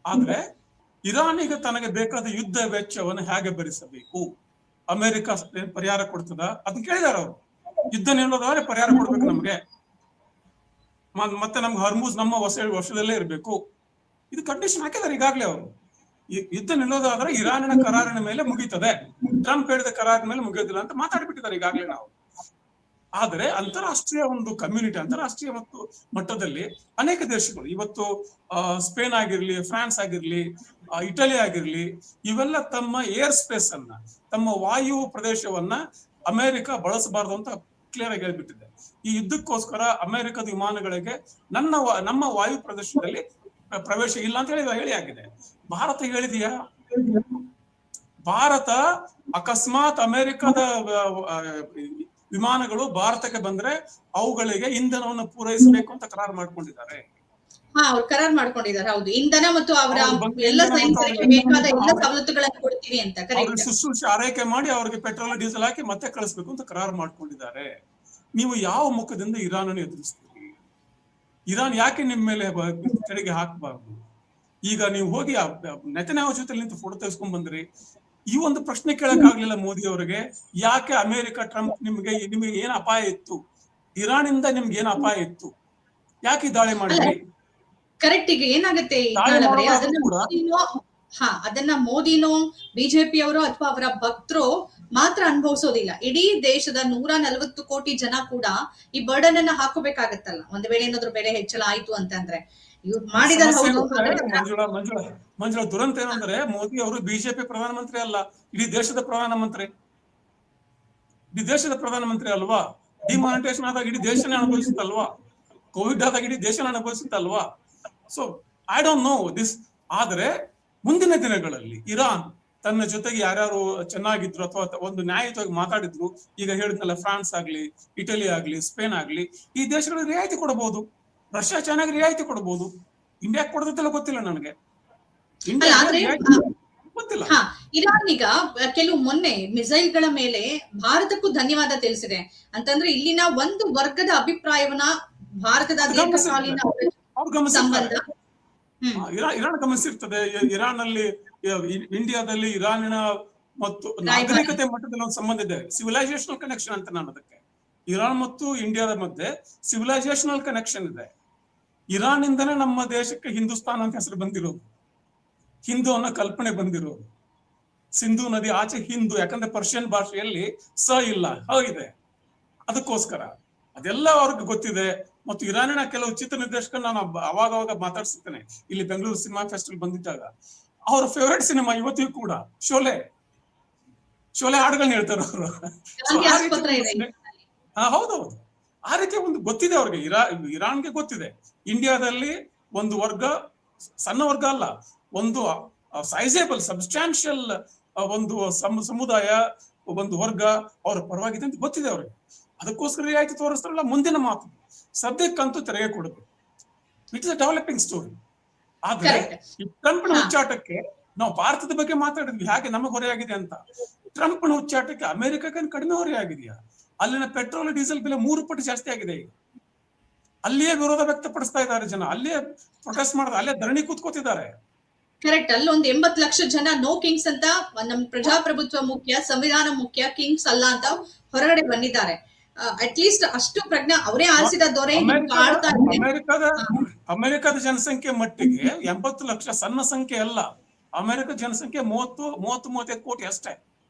ಆದ್ರೆ ಇರಾನಿಗೆ ತನಗೆ ಬೇಕಾದ ಯುದ್ಧ ವೆಚ್ಚವನ್ನು ಹೇಗೆ ಭರಿಸಬೇಕು, ಅಮೆರಿಕ ಪರಿಹಾರ ಕೊಡ್ತದ ಅದನ್ನ ಕೇಳಿದಾರ ಅವರು. ಯುದ್ಧ ನಿಲ್ಲೋದಾದ್ರೆ ಪರಿಹಾರ ಕೊಡ್ಬೇಕು ನಮ್ಗೆ, ಮತ್ತೆ ನಮ್ಗೆ ಹರ್ಮೂಸ್ ನಮ್ಮ ವಶದಲ್ಲೇ ಇರ್ಬೇಕು, ಇದು ಕಂಡೀಷನ್ ಹಾಕಿದಾರೆ ಈಗಾಗ್ಲೇ ಅವರು. ಯುದ್ಧ ನಿಲ್ಲೋದಾದ್ರೆ ಇರಾನಿನ ಕರಾರಿನ ಮೇಲೆ ಮುಗೀತದೆ, ಟ್ರಂಪ್ ಹೇಳಿದ ಕರಾರಿನ ಮೇಲೆ ಮುಗಿಯೋದಿಲ್ಲ ಅಂತ ಮಾತಾಡ್ಬಿಟ್ಟಿದ್ದಾರೆ ಈಗಾಗ್ಲೇ ನಾವು. ಆದ್ರೆ ಅಂತಾರಾಷ್ಟ್ರೀಯ ಒಂದು ಕಮ್ಯುನಿಟಿ, ಅಂತಾರಾಷ್ಟ್ರೀಯ ಮತ್ತು ಮಟ್ಟದಲ್ಲಿ ಅನೇಕ ದೇಶಗಳು ಇವತ್ತು ಸ್ಪೇನ್ ಆಗಿರ್ಲಿ, ಫ್ರಾನ್ಸ್ ಆಗಿರ್ಲಿ, ಇಟಲಿ ಆಗಿರ್ಲಿ, ಇವೆಲ್ಲ ತಮ್ಮ ಏರ್ ಸ್ಪೇಸ್ ಅನ್ನ, ತಮ್ಮ ವಾಯು ಪ್ರದೇಶವನ್ನ ಅಮೆರಿಕ ಬಳಸಬಾರದು ಅಂತ ಕ್ಲಿಯರ್ ಆಗಿ ಹೇಳ್ಬಿಟ್ಟಿದೆ. ಈ ಯುದ್ಧಕ್ಕೋಸ್ಕರ ಅಮೆರಿಕದ ವಿಮಾನಗಳಿಗೆ ನಮ್ಮ ವಾಯು ಪ್ರದೇಶದಲ್ಲಿ ಪ್ರವೇಶ ಇಲ್ಲ ಅಂತ ಹೇಳಿ ಆಗಿದೆ. ಭಾರತ ಹೇಳಿದೆಯಾ? ಭಾರತ ಅಕಸ್ಮಾತ್ ಅಮೆರಿಕದ ವಿಮಾನಗಳು ಭಾರತಕ್ಕೆ ಬಂದ್ರೆ ಅವುಗಳಿಗೆ ಇಂಧನವನ್ನು ಪೂರೈಸಬೇಕು ಅಂತ ಕರಾರು ಮಾಡ್ಕೊಂಡಿದ್ದಾರೆ. ಅವ್ರು ಕರಾರ್ ಮಾಡ್ಕೊಂಡಿದ್ದಾರೆ. ಹೌದು, ಇಂಧನ ಮತ್ತು ಅವರ ಅವ್ರ ಬಗ್ಗೆ ಎಲ್ಲ ಇಂಧನ ಮತ್ತು ಸೈನಿಕರಿಗೆ ಅವ್ರಿಗೆ ಬೇಕಾದ ಎಲ್ಲ ಸವಲತ್ತುಗಳನ್ನು ಕೊಡ್ತೀವಿ ಅಂತ. ಅವ್ರಿಗೆ ಕರೆಕ್ಟ್. ಶುಶ್ರೂಷೆ ಆರೈಕೆ ಮಾಡಿ ಅವ್ರಿಗೆ ಪೆಟ್ರೋಲ್ ಡೀಸೆಲ್ ಹಾಕಿ ಮತ್ತೆ ಕಳಿಸ್ಬೇಕು ಅಂತ ಕರಾರು ಮಾಡ್ಕೊಂಡಿದ್ದಾರೆ. ನೀವು ಯಾವ ಮುಖದಿಂದ ಇರಾನ್ ಅನ್ನು ಎದುರಿಸ್ತೀರಿ? ಇರಾನ್ ಯಾಕೆ ನಿಮ್ಮ ಮೇಲೆ ತೆರಿಗೆ ಹಾಕಬಾರ್ದು? ಈಗ ನೀವು ಹೋಗಿ ನೆತನ್ಯಾಹು ಜೊತೆ ನಿಂತು ಫೋಟೋ ತೆಗೆಸ್ಕೊಂಡ್ ಬಂದ್ರಿ. ಈ ಒಂದು ಪ್ರಶ್ನೆ ಕೇಳಕ್ ಆಗ್ಲಿಲ್ಲ ಮೋದಿ ಅವರಿಗೆ. ಯಾಕೆ ಅಮೆರಿಕ, ಟ್ರಂಪ್ ನಿಮ್ಗೆ ಏನ್ ಅಪಾಯ ಇತ್ತು? ಇರಾನ್ ಇಂದ ನಿಮ್ಗೆ ಏನ್ ಅಪಾಯ ಇತ್ತು? ಯಾಕೆ ದಾಳಿ ಮಾಡಿದ್ರಿ? ಕರೆಕ್ಟ್. ಈಗ ಏನಾಗುತ್ತೆ ಅದನ್ನ ಮೋದಿನೋ ಬಿಜೆಪಿಯವರು ಅಥವಾ ಅವರ ಭಕ್ತರು ಮಾತ್ರ ಅನುಭವಿಸೋದಿಲ್ಲ. ಇಡೀ ದೇಶದ 140 ಕೋಟಿ ಜನ ಕೂಡ ಈ ಬರ್ಡನ್ ಅನ್ನ ಹಾಕೋಬೇಕಾಗತ್ತಲ್ಲ, ಒಂದ್ ವೇಳೆ ಏನಾದ್ರು ಬೆಲೆ ಹೆಚ್ಚಳ ಆಯ್ತು ಅಂತಂದ್ರೆ. ಇವ್ರು ಮಾಡಿದಾರೆ. ಮಂಜುಳಾ, ದುರಂತ ಏನಂದ್ರೆ ಮೋದಿ ಅವರು ಬಿಜೆಪಿ ಪ್ರಧಾನಮಂತ್ರಿ ಅಲ್ಲ, ಇಡೀ ದೇಶದ ಪ್ರಧಾನಮಂತ್ರಿ. ಇಡೀ ದೇಶದ ಪ್ರಧಾನಮಂತ್ರಿ ಅಲ್ವಾ? ಡಿಮಾನಿಟೇಷನ್ ಆದಾಗ ಇಡೀ ದೇಶನೇ ಅನುಭವಿಸುತ್ತಲ್ವಾ? ಕೋವಿಡ್ ಆದಾಗ ಇಡೀ ದೇಶನ ಅನುಭವಿಸುತ್ತಲ್ವಾ? So I don't know this. ಆದ್ರೆ ಮುಂದಿನ ದಿನಗಳಲ್ಲಿ ಇರಾನ್ ತನ್ನ ಜೊತೆಗೆ ಯಾರ್ಯಾರು ಚೆನ್ನಾಗಿದ್ರು ಅಥವಾ ಒಂದು ನ್ಯಾಯಯುತವಾಗಿ ಮಾತಾಡಿದ್ರು, ಈಗ ಹೇಳಿದ್ನಲ್ಲ, ಫ್ರಾನ್ಸ್ ಆಗ್ಲಿ, ಇಟಲಿ ಆಗ್ಲಿ, ಸ್ಪೇನ್ ಆಗ್ಲಿ, ಈ ದೇಶಗಳಿಗೆ ರಿಯಾಯಿತಿ ಕೊಡಬಹುದು. ರಷ್ಯಾ ಚೆನ್ನಾಗಿ ರಿಯಾಯಿತಿ ಕೊಡಬಹುದು. ಇಂಡಿಯಾಕ್ಕೆ ಕೊಡೋದಿಲ್ಲ ಗೊತ್ತಿಲ್ಲ ನನಗೆ. ಗೊತ್ತಿಲ್ಲ. ಇರಾನ್ ಈಗ ಕೆಲವು ಮೊನ್ನೆ ಮಿಸೈಲ್ ಗಳ ಮೇಲೆ ಭಾರತಕ್ಕೂ ಧನ್ಯವಾದ ತಿಳಿಸಿದೆ ಅಂತಂದ್ರೆ ಇಲ್ಲಿನ ಒಂದು ವರ್ಗದ ಅಭಿಪ್ರಾಯವನ್ನ ಭಾರತದ ದೀರ್ಘಕಾಲೀನ ಸಂಬಂಧ ಇರಾನ್ ಗಮನಿಸಿರ್ತದೆ. ಇರಾನ್ ಅಲ್ಲಿ, ಇಂಡಿಯಾದಲ್ಲಿ ಇರಾನಿನ ಮತ್ತು ನಾಗರಿಕತೆ ಮಟ್ಟದಲ್ಲಿ ಒಂದು ಸಂಬಂಧ ಇದೆ. ಸಿವಿಲೈಸೇಷನಲ್ ಕನೆಕ್ಷನ್ ಅಂತ ನಾನು ಅದಕ್ಕೆ. ಇರಾನ್ ಮತ್ತು ಇಂಡಿಯಾದ ಮಧ್ಯೆ ಸಿವಿಲೈಸೇಷನಲ್ ಕನೆಕ್ಷನ್ ಇದೆ. ಇರಾನ್ ಇಂದನೇ ನಮ್ಮ ದೇಶಕ್ಕೆ ಹಿಂದೂಸ್ತಾನ್ ಅಂತ ಹೆಸರು ಬಂದಿರೋದು, ಹಿಂದೂ ಅನ್ನೋ ಕಲ್ಪನೆ ಬಂದಿರೋದು. ಸಿಂಧು ನದಿ ಆಚೆ ಹಿಂದೂ, ಯಾಕಂದ್ರೆ ಪರ್ಷಿಯನ್ ಭಾಷೆಯಲ್ಲಿ ಸ ಇಲ್ಲ, ಹ ಇದೆ. ಅದಕ್ಕೋಸ್ಕರ ಅದೆಲ್ಲ ಅವ್ರಿಗೆ ಗೊತ್ತಿದೆ. ಮತ್ತು ಇರಾನಿನ ಕೆಲವು ಚಿತ್ರ ನಿರ್ದೇಶಕ ನಾನು ಅವಾಗ ಮಾತಾಡ್ಸಿರ್ತೇನೆ. ಇಲ್ಲಿ ಬೆಂಗಳೂರು ಸಿನಿಮಾ ಫೆಸ್ಟಿವಲ್ ಬಂದಿದ್ದಾಗ ಅವ್ರ ಫೇವರೇಟ್ ಸಿನಿಮಾ ಇವತ್ತಿಗೂ ಕೂಡ ಶೋಲೆ ಹಾಡುಗಳನ್ನ ಹೇಳ್ತಾರೆ ಅವರು. ಹೌದೌದು, ಆ ರೀತಿ ಒಂದು ಗೊತ್ತಿದೆ ಅವ್ರಿಗೆ. ಇರಾನ್ಗೆ ಗೊತ್ತಿದೆ ಇಂಡಿಯಾದಲ್ಲಿ ಒಂದು ವರ್ಗ, ಸಣ್ಣ ವರ್ಗ ಅಲ್ಲ, ಒಂದು ಸೈಜೇಬಲ್ ಸಬ್ಸ್ಟಾನ್ಷಿಯಲ್ ಒಂದು ಸಮುದಾಯ, ಒಂದು ವರ್ಗ ಅವರ ಪರವಾಗಿದೆ ಅಂತ ಗೊತ್ತಿದೆ ಅವ್ರಿಗೆ. ಅದಕ್ಕೋಸ್ಕರ ರಿಯಾಯಿತಿ ತೋರಿಸ್ತಾರಲ್ಲ. ಮುಂದಿನ ಮಾತು, ಸದ್ಯಕ್ಕಂತೂ ತೆರಿಗೆ ಕೊಡಬೇಕು. It is a developing story. ಆದ್ರೆ ಈ ಟ್ರಂಪ್ನ ಹುಚ್ಚಾಟಕ್ಕೆ ನಾವು ಭಾರತದ ಬಗ್ಗೆ ಮಾತಾಡಿದ್ವಿ, ಹಾಗೆ ನಮಗೆ ಹೊರೆಯಾಗಿದೆ ಅಂತ. ಟ್ರಂಪ್ನ ಹುಚ್ಚಾಟಕ್ಕೆ ಅಮೆರಿಕಕ್ಕೆ ಕಡಿಮೆ ಹೊರೆಯಾಗಿದೆಯಾ? ಅಲ್ಲಿನ ಪೆಟ್ರೋಲ್ ಡೀಸೆಲ್ ಬೆಲೆ 3 ಪಟ್ಟು ಜಾಸ್ತಿ ಆಗಿದೆ. ಅಲ್ಲಿಯೇ ವಿರೋಧ ವ್ಯಕ್ತಪಡಿಸ್ತಾ ಇದ್ದಾರೆ ಜನ, ಅಲ್ಲಿಯೇ ಪ್ರೊಟೆಸ್ಟ್ ಮಾಡಿದ್ರೆ, ಅಲ್ಲೇ ಧರಣಿ ಕೂತ್ಕೋತಿದ್ದಾರೆ. ಕರೆಕ್ಟ್. ಅಲ್ಲಿ ಒಂದು 80 ಲಕ್ಷ ಜನ ನೋ ಕಿಂಗ್ಸ್ ಅಂತ, ನಮ್ ಪ್ರಜಾಪ್ರಭುತ್ವ ಮುಖ್ಯ, ಸಂವಿಧಾನ ಮುಖ್ಯ, ಕಿಂಗ್ಸ್ ಅಲ್ಲ ಅಂತ ಹೊರಗಡೆ ಬಂದಿದ್ದಾರೆ. ಅಟ್ ಲೀಸ್ಟ್ ಅಷ್ಟು ಪ್ರಜ್ಞೆ ಅವರೇ ಆರಿಸಿದ ದೊರೆ. ಅಮೆರಿಕದ ಜನಸಂಖ್ಯೆ ಮಟ್ಟಿಗೆ 80 ಲಕ್ಷ ಸಣ್ಣ ಸಂಖ್ಯೆ ಅಲ್ಲ. ಅಮೆರಿಕ ಜನಸಂಖ್ಯೆ 30-35 ಕೋಟಿ ಅಷ್ಟೇ.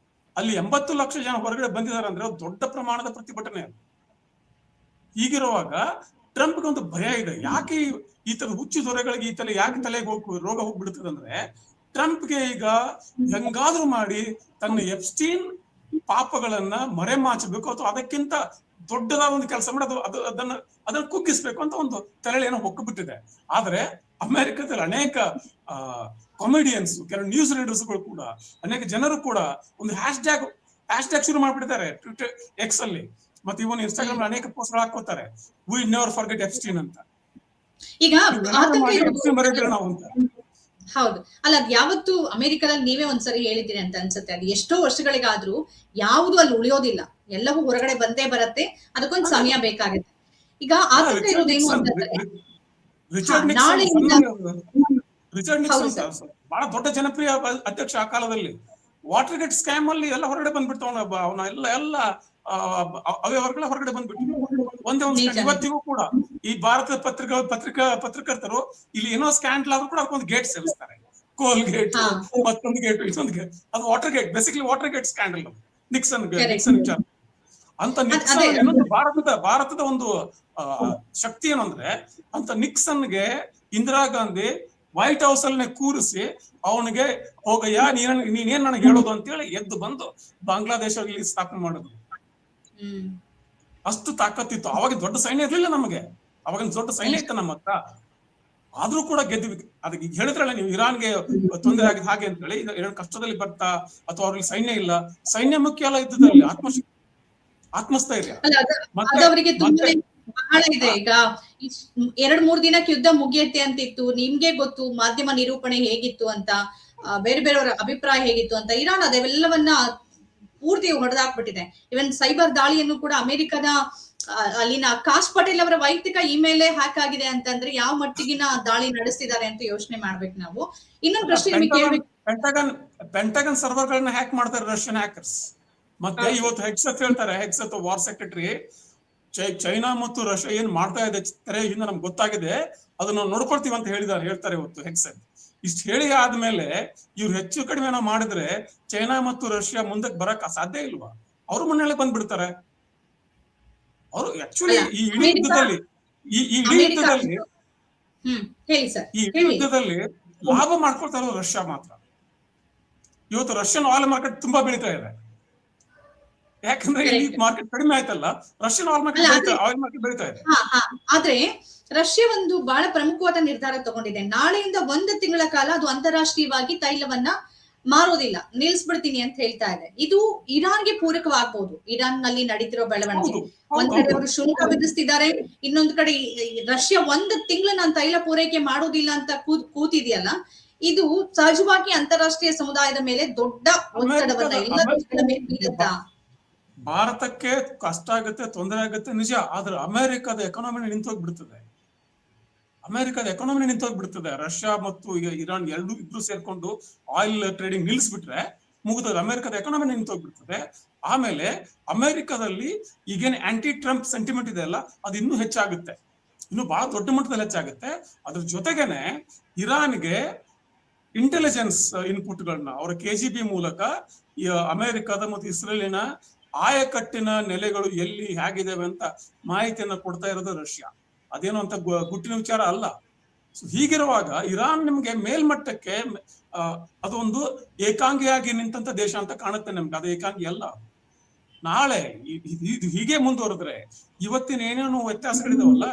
ಅಲ್ಲಿ 80 ಲಕ್ಷ ಜನ ಹೊರಗಡೆ ಬಂದಿದ್ದಾರೆ ಅಂದ್ರೆ ದೊಡ್ಡ ಪ್ರಮಾಣದ ಪ್ರತಿಭಟನೆ. ಹೀಗಿರುವಾಗ ಟ್ರಂಪ್ಗೆ ಒಂದು ಭಯ ಇದೆ. ಯಾಕೆ ಈ ತರ ಹುಚ್ಚು ದೊರೆಗಳಿಗೆ ಈ ತರ ಯಾಕೆ ತಲೆಗೆ ರೋಗ ಹೋಗ್ಬಿಡ್ತದೆ ಅಂದ್ರೆ, ಟ್ರಂಪ್ಗೆ ಈಗ ಹೆಂಗಾದ್ರೂ ಮಾಡಿ ತನ್ನ ಎಪ್ಸ್ಟೀನ್ ಪಾಪಗಳನ್ನ ಮರೆಮಾಚಬೇಕು, ಅಥವಾ ಅದಕ್ಕಿಂತ ದೊಡ್ಡದಾದ ಒಂದು ಕೆಲಸ ಮಾಡಿ ಅದನ್ನ ಕುಗ್ಗಿಸ್ಬೇಕು ಅಂತ ಒಂದು ತಲೆಯೇನೋ ಹೊಕ್ಕಬಿಟ್ಟಿದೆ. ಆದ್ರೆ ಅಮೆರಿಕದಲ್ಲಿ ಅನೇಕ ಕಾಮಿಡಿಯನ್ಸ್, ಕೆಲವು ನ್ಯೂಸ್ ರೀಡರ್ಸ್ಗಳು ಕೂಡ, ಅನೇಕ ಜನರು ಕೂಡ ಒಂದು ಹ್ಯಾಶ್ ಟ್ಯಾಗ್ ಶುರು ಮಾಡ್ಬಿಟ್ಟಿದ್ದಾರೆ ಟ್ವಿಟರ್, ಎಕ್ಸ್ ಅಲ್ಲಿ, ಮತ್ತೆ ಇವನು ಇನ್ಸ್ಟಾಗ್ರಾಮ್ ಅನೇಕ ಪೋಸ್ಟ್ ಹಾಕೋತಾರೆ, ವಿ ನೆವರ್ ಫರ್ಗೆಟ್ ಎಪ್ಸ್ಟೀನ್ ಅಂತ. ಈಗ ನಾವು ಅಂತ. ಹೌದು, ಅಲ್ಲ, ಅದ್ ಯಾವತ್ತು ಅಮೆರಿಕದಲ್ಲಿ ನೀವೇ ಒಂದ್ಸರಿ ಹೇಳಿದ್ದೀರಿ ಅಂತ ಅನ್ಸುತ್ತೆ. ಅದು ಎಷ್ಟೋ ವರ್ಷಗಳಿಗಾದ್ರೂ ಯಾವುದು ಅಲ್ಲಿ ಉಳಿಯೋದಿಲ್ಲ, ಎಲ್ಲವೂ ಹೊರಗಡೆ ಬಂದೇ ಬರುತ್ತೆ. ಅದಕ್ಕೊಂದು ಸಮಯ ಬೇಕಾಗುತ್ತೆ. ಈಗ ಆತಂಕ ಇರೋದೇನು ಅಂತಂದ್ರೆ, ಬಹಳ ದೊಡ್ಡ ಜನಪ್ರಿಯ ಅಧ್ಯಕ್ಷ ಆ ಕಾಲದಲ್ಲಿ. ವಾಟರ್ ಗೇಟ್ ಸ್ಕ್ಯಾಮ್ ಅಲ್ಲಿ ಎಲ್ಲ ಹೊರಗಡೆ ಬಂದ್ಬಿಟ್ಟು ಅವನ ಎಲ್ಲ ಅವ್ಯವಹಾರಗಳ ಹೊರಗಡೆ ಬಂದ್ಬಿಟ್ಟು ಒಂದೇ ಒಂದು. ಇವತ್ತಿಗೂ ಕೂಡ ಈ ಭಾರತದ ಪತ್ರಕರ್ತರು ಇಲ್ಲಿ ಏನೋ ಸ್ಕ್ಯಾಂಡಲ್ ಆದ್ರೂ ಕೂಡ ಅದಕ್ಕೊಂದು ಗೇಟ್ ಸೇರಿಸ್ತಾರೆ. ಕೋಲ್ ಗೇಟ್, ಮತ್ತೊಂದು ಗೇಟ್, ಇನ್ನೊಂದು ಗೇಟ್. ಅದು water gate, basically water gate scandal. Nixon ವಿಚಾರ ಅಂತ. ನಿಕ್ಸನ್ ಭಾರತದ ಒಂದು ಶಕ್ತಿ ಏನಂದ್ರೆ, ಅಂತ ನಿಕ್ಸನ್ಗೆ ಇಂದಿರಾ ಗಾಂಧಿ ವೈಟ್ ಹೌಸ್ ಅಲ್ಲಿ ಕೂರಿಸಿ ಅವನಿಗೆ ಹೋಗಯ್ಯ ನೀನೇನ್ ನನಗೆ ಹೇಳೋದು ಅಂತೇಳಿ ಎದ್ದು ಬಂದು ಬಾಂಗ್ಲಾದೇಶದಲ್ಲಿ ಸ್ಥಾಪನೆ ಮಾಡೋದು. ಅಷ್ಟು ತಾಕತ್ತಿತ್ತು. ಅವಾಗ ದೊಡ್ಡ ಸೈನ್ಯ ಇರ್ಲಿಲ್ಲ ನಮಗೆ, ಅವಾಗ ದೊಡ್ಡ ಸೈನ್ಯ ಇತ್ತು ನಮ್ಮ ಹತ್ರ. ಆದ್ರೂ ಕೂಡ ಗೆದ್ವಿ. ಅದಕ್ಕೆ ಹೇಳಿದ್ರಲ್ಲ ನೀವು, ಇರಾನ್ಗೆ ತೊಂದರೆ ಆಗಿದೆ ಹಾಗೆ ಅಂತ ಹೇಳಿ. ಕಷ್ಟದಲ್ಲಿ ಬರ್ತಾ ಅಥವಾ ಅವ್ರಿಗೆ ಸೈನ್ಯ ಇಲ್ಲ, ಸೈನ್ಯ ಮುಖ್ಯ ಅಲ್ಲ ಇದ್ದದಲ್ಲಿ ಆತ್ಮಸ್ಥೈರ್ಯ. ಅಲ್ಲ ಮತ್ತೆ ಅದವರಿಗೆ ಮತ್ತೆ ತುಂಬಾ ಬಹಳ ಇದೆ. ಈಗ 2-3 ದಿನಕ್ಕೆ ಯುದ್ಧ ಮುಗಿಯತ್ತೆ ಅಂತಿತ್ತು. ನಿಮ್ಗೆ ಗೊತ್ತು ಮಾಧ್ಯಮ ನಿರೂಪಣೆ ಹೇಗಿತ್ತು ಅಂತ, ಬೇರೆ ಬೇರೆಯವರ ಅಭಿಪ್ರಾಯ ಹೇಗಿತ್ತು ಅಂತ. ಇರಾನ್ ಅದೆಲ್ಲವನ್ನ ಪೂರ್ತಿ ಹೊಡೆದಾಕ್ಬಿಟ್ಟಿದೆ. ಇವನ್ ಸೈಬರ್ ದಾಳಿಯನ್ನು ಕೂಡ ಅಮೆರಿಕದ ಅಲ್ಲಿನ ಕಾಶ್ ಪಟೇಲ್ ಅವರ ವೈಯಕ್ತಿಕ ಇಮೇಲ್ ಹ್ಯಾಕ್ ಆಗಿದೆ ಅಂತಂದ್ರೆ ಯಾವ ಮಟ್ಟಿಗಿನ ದಾಳಿ ನಡೆಸ್ತಿದ್ದಾರೆ ಅಂತ ಯೋಚನೆ ಮಾಡ್ಬೇಕು ನಾವು. ಇನ್ನೊಂದು ಪ್ರಶ್ನೆ ನಿಮಗೆ ಕೇಳ್ಬೇಕು. ಪೆಂಟಗನ್ ಸರ್ವರ್ ಗಳನ್ನ ಹ್ಯಾಕ್ ಮಾಡ್ತಾರೆ ರಷ್ಯನ್ ಹ್ಯಾಕರ್ಸ್. ಮತ್ತೆ ಇವತ್ತು ಹೆಕ್ಸತ್ ಹೇಳ್ತಾರೆ, ಹೆಕ್ಸತ್ ವಾರ್ ಸೆಕ್ರೆಟರಿ, ಚೈನಾ ಮತ್ತು ರಷ್ಯಾ ಏನ್ ಮಾಡ್ತಾ ಇದೆ ತೆರೆಯಿಂದ ನಮ್ಗೆ ಗೊತ್ತಾಗಿದೆ, ಅದನ್ನ ನಾವು ನೋಡ್ಕೊಳ್ತೀವಿ ಅಂತ ಹೇಳ್ತಾರೆ ಇವತ್ತು ಹೆಕ್ಸತ್. ಇಷ್ಟು ಹೇಳಿ ಆದ್ಮೇಲೆ ಇವ್ರು ಹೆಚ್ಚು ಕಡಿಮೆ ನಾವು ಮಾಡಿದ್ರೆ ಚೈನಾ ಮತ್ತು ರಷ್ಯಾ ಮುಂದಕ್ಕೆ ಬರಕ್ ಸಾಧ್ಯ ಇಲ್ವಾ? ಅವ್ರು ಮುನ್ನೆಲೆ ಬಂದ್ಬಿಡ್ತಾರೆ. ಅವರು ಆಕ್ಚುಲಿ ಈ ಇಡೀ ಯುದ್ಧದಲ್ಲಿ ಲಾಭ ಮಾಡ್ಕೊಳ್ತಾ ಇರೋದು ರಷ್ಯಾ ಮಾತ್ರ. ಇವತ್ತು ರಷ್ಯನ್ ಆಯಿಲ್ ಮಾರ್ಕೆಟ್ ತುಂಬಾ ಬೆಳೀತಾ ಇದೆ. ಯಾಕಂದ್ರೆ ಇಲ್ಲಿ ಮಾರ್ಕೆಟ್ ಕಡಿಮೆ ಆಯ್ತಲ್ಲ, ರಷ್ಯನ್ ಆಯಿಲ್ ಮಾರ್ಕೆಟ್ ಬೆಳೀತಾ ಇದೆ. ಆದ್ರೆ ರಷ್ಯಾ ಒಂದು ಬಹಳ ಪ್ರಮುಖವಾದ ನಿರ್ಧಾರ ತಗೊಂಡಿದೆ. ನಾಳೆಯಿಂದ 1 ತಿಂಗಳ ಕಾಲ ಅದು ಅಂತಾರಾಷ್ಟ್ರೀಯವಾಗಿ ತೈಲವನ್ನ ಮಾರೋದಿಲ್ಲ, ನಿಲ್ಸ್ಬಿಡ್ತೀನಿ ಅಂತ ಹೇಳ್ತಾ ಇದೆ. ಇದು ಇರಾನ್ಗೆ ಪೂರಕವಾಗಬಹುದು. ಇರಾನ್ ನಲ್ಲಿ ನಡೀತಿರೋ ಬೆಳವಣಿಗೆ, ಒಂದ್ ಕಡೆ ಅವರು ಶುಲ್ಕ ವಿಧಿಸ್ತಿದ್ದಾರೆ, ಇನ್ನೊಂದ್ ಕಡೆ ರಷ್ಯಾ 1 ತಿಂಗಳು ನಾನು ತೈಲ ಪೂರೈಕೆ ಮಾಡೋದಿಲ್ಲ ಅಂತ ಕೂತಿದೆಯಲ್ಲ, ಇದು ಸಹಜವಾಗಿ ಅಂತಾರಾಷ್ಟ್ರೀಯ ಸಮುದಾಯದ ಮೇಲೆ ದೊಡ್ಡ ಒತ್ತಡವನ್ನ ಎಲ್ಲ ದೇಶಗಳ ಮೇಲೆ ಬೀರುತ್ತಾ? ಭಾರತಕ್ಕೆ ಕಷ್ಟ ಆಗುತ್ತೆ, ತೊಂದರೆ ಆಗುತ್ತೆ ನಿಜ. ಆದ್ರೆ ಅಮೆರಿಕದ ಎಕಾನಮಿ ನಿಂತೋಗ್ಬಿಡ್ತದೆ. ರಷ್ಯಾ ಮತ್ತು ಈಗ ಇರಾನ್ ಇಬ್ರು ಸೇರ್ಕೊಂಡು ಆಯಿಲ್ ಟ್ರೇಡಿಂಗ್ ನಿಲ್ಲಿಸ್ಬಿಟ್ರೆ ಮುಗಿದ ಅಮೆರಿಕದ ಎಕಾನಮಿ ನಿಂತೋಗ್ಬಿಡ್ತದೆ. ಆಮೇಲೆ ಅಮೆರಿಕದಲ್ಲಿ ಈಗೇನು ಆಂಟಿ ಟ್ರಂಪ್ ಸೆಂಟಿಮೆಂಟ್ ಇದೆ ಅಲ್ಲ, ಅದು ಇನ್ನೂ ಹೆಚ್ಚಾಗುತ್ತೆ, ಇನ್ನು ಬಹಳ ದೊಡ್ಡ ಮಟ್ಟದಲ್ಲಿ ಹೆಚ್ಚಾಗುತ್ತೆ. ಅದ್ರ ಜೊತೆಗೇನೆ ಇರಾನ್ಗೆ ಇಂಟೆಲಿಜೆನ್ಸ್ ಇನ್ಪುಟ್ಗಳನ್ನ ಅವರ KGB ಮೂಲಕ ಅಮೆರಿಕದ ಮತ್ತು ಇಸ್ರೇಲಿನ ಆಯಕಟ್ಟಿನ ನೆಲೆಗಳು ಎಲ್ಲಿ ಹೇಗಿದ್ದಾವೆ ಅಂತ ಮಾಹಿತಿಯನ್ನ ಕೊಡ್ತಾ ಇರೋದು ರಷ್ಯಾ. ಅದೇನು ಅಂತ ಗುಟ್ಟಿನ ವಿಚಾರ ಅಲ್ಲ. ಸೊ ಹೀಗಿರುವಾಗ ಇರಾನ್ ನಿಮ್ಗೆ ಮೇಲ್ಮಟ್ಟಕ್ಕೆ ಅದೊಂದು ಏಕಾಂಗಿಯಾಗಿ ನಿಂತ ದೇಶ ಅಂತ ಕಾಣುತ್ತೆ ನಮ್ಗೆ. ಅದು ಏಕಾಂಗಿ ಅಲ್ಲ. ನಾಳೆ ಇದು ಹೀಗೆ ಮುಂದುವರೆದ್ರೆ ಇವತ್ತಿನ ಏನೇನು ವ್ಯತ್ಯಾಸಗಳಿದಾವಲ್ಲ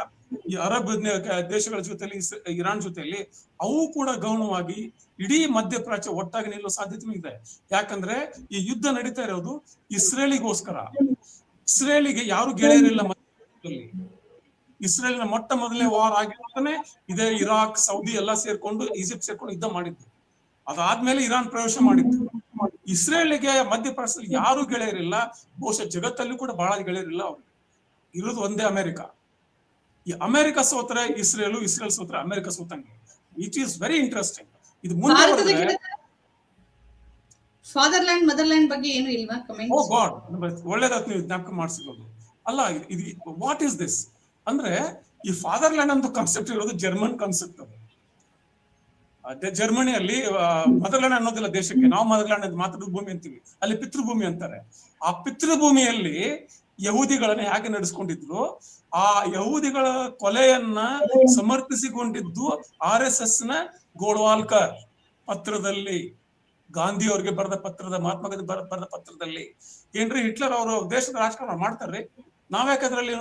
ಈ ಅರಬ್ ದೇಶಗಳ ಜೊತೆಲಿ ಇರಾನ್ ಜೊತೆಲಿ, ಅವು ಕೂಡ ಗೌಣವಾಗಿ ಇಡೀ ಮಧ್ಯಪ್ರಾಚ್ಯ ಒಟ್ಟಾಗಿ ನಿಲ್ಲುವ ಸಾಧ್ಯತೆ ಇದೆ. ಯಾಕಂದ್ರೆ ಈ ಯುದ್ಧ ನಡೀತಾ ಇರೋದು ಇಸ್ರೇಲಿಗೋಸ್ಕರ. ಇಸ್ರೇಲಿಗೆ ಯಾರು ಗೆಳೆಯರಿಲ್ಲ ಮಧ್ಯದಲ್ಲಿ. ಇಸ್ರೇಲಿನ ಮೊಟ್ಟ ಮೊದಲನೇ ವಾರ್ ಆಗಿರ್ತಾನೆ ಇದೇ ಇರಾಕ್, ಸೌದಿ ಎಲ್ಲ ಸೇರ್ಕೊಂಡು, ಈಜಿಪ್ಟ್ ಸೇರ್ಕೊಂಡು ಯುದ್ಧ ಮಾಡಿದ್ದು. ಅದಾದ್ಮೇಲೆ ಇರಾನ್ ಪ್ರವೇಶ ಮಾಡಿದ್ದು. ಇಸ್ರೇಲಿಗೆ ಮಧ್ಯಪ್ರಾಚ್ಯದಲ್ಲಿ ಯಾರು ಗೆಳೆಯರಿಲ್ಲ. ಬಹುಶಃ ಜಗತ್ತಲ್ಲೂ ಕೂಡ ಬಹಳ ಗೆಳೆಯರಿಲ್ಲ. ಅವ್ರಿಗೆ ಇರೋದು ಒಂದೇ ಅಮೆರಿಕ. ಈ ಅಮೆರಿಕ ಸೋತ್ರೆ ಇಸ್ರೇಲ್ ಸೋತ್ರೆ ಅಮೆರಿಕ ಸೋತಂಗೆ. It is very interesting. ಇದು ಮುಂದೆ ಫಾದರ್ಲ್ಯಾಂಡ್ ಮದರ್ಲ್ಯಾಂಡ್ ಬಗ್ಗೆ ಏನು ಇಲ್ವಾ ಕಮೆಂಟ್? ಓ ಗಾಡ್, ಒಳ್ಳೇದಾಯ್ತು ನೀವು ಜ್ಞಾಪಕ ಮಾಡಿಸಿರೋದು. ಅಲ್ಲ, ಇದು ವಾಟ್ ಈಸ್ ದಿಸ್ ಅಂದ್ರೆ, ಈ ಫಾದರ್ಲ್ಯಾಂಡ್ ಅಂತ ಕಾನ್ಸೆಪ್ಟ್ ಇರೋದು ಜರ್ಮನ್ ಕಾನ್ಸೆಪ್ಟ್. ಅದು ಜರ್ಮನಿಯಲ್ಲಿ ಮದರ್ಲ್ಯಾಂಡ್ ಅನ್ನೋದಿಲ್ಲ ದೇಶಕ್ಕೆ. ನಾವು ಮದರ್ಲ್ಯಾಂಡ್ ಅಂತ ಮಾತೃಭೂಮಿ ಅಂತೀವಿ, ಅಲ್ಲಿ ಪಿತೃಭೂಮಿ ಅಂತಾರೆ. ಆ ಪಿತೃಭೂಮಿಯಲ್ಲಿ ಯಹೂದಿಗಳನ್ನ ಹೇಗೆ ನಡೆಸ್ಕೊಂಡಿದ್ರು, ಆ ಯಹೂದಿಗಳ ಕೊಲೆಯನ್ನ ಸಮರ್ಥಿಸಿಕೊಂಡಿದ್ದು RSS ನ ಗೋಡ್ವಾಲ್ಕರ್ ಪತ್ರದಲ್ಲಿ, ಗಾಂಧಿ ಅವ್ರಿಗೆ ಬರೆದ ಪತ್ರದ, ಮಹಾತ್ಮ ಗಾಂಧಿ ಬರೆದ ಪತ್ರದಲ್ಲಿ. ಏನ್ರಿ ಹಿಟ್ಲರ್ ಅವರು ದೇಶದ ರಾಜಕಾರಣ ಮಾಡ್ತಾರ್ರಿ, ನಾವ್ಯಾಕೆ ಅದ್ರಲ್ಲಿ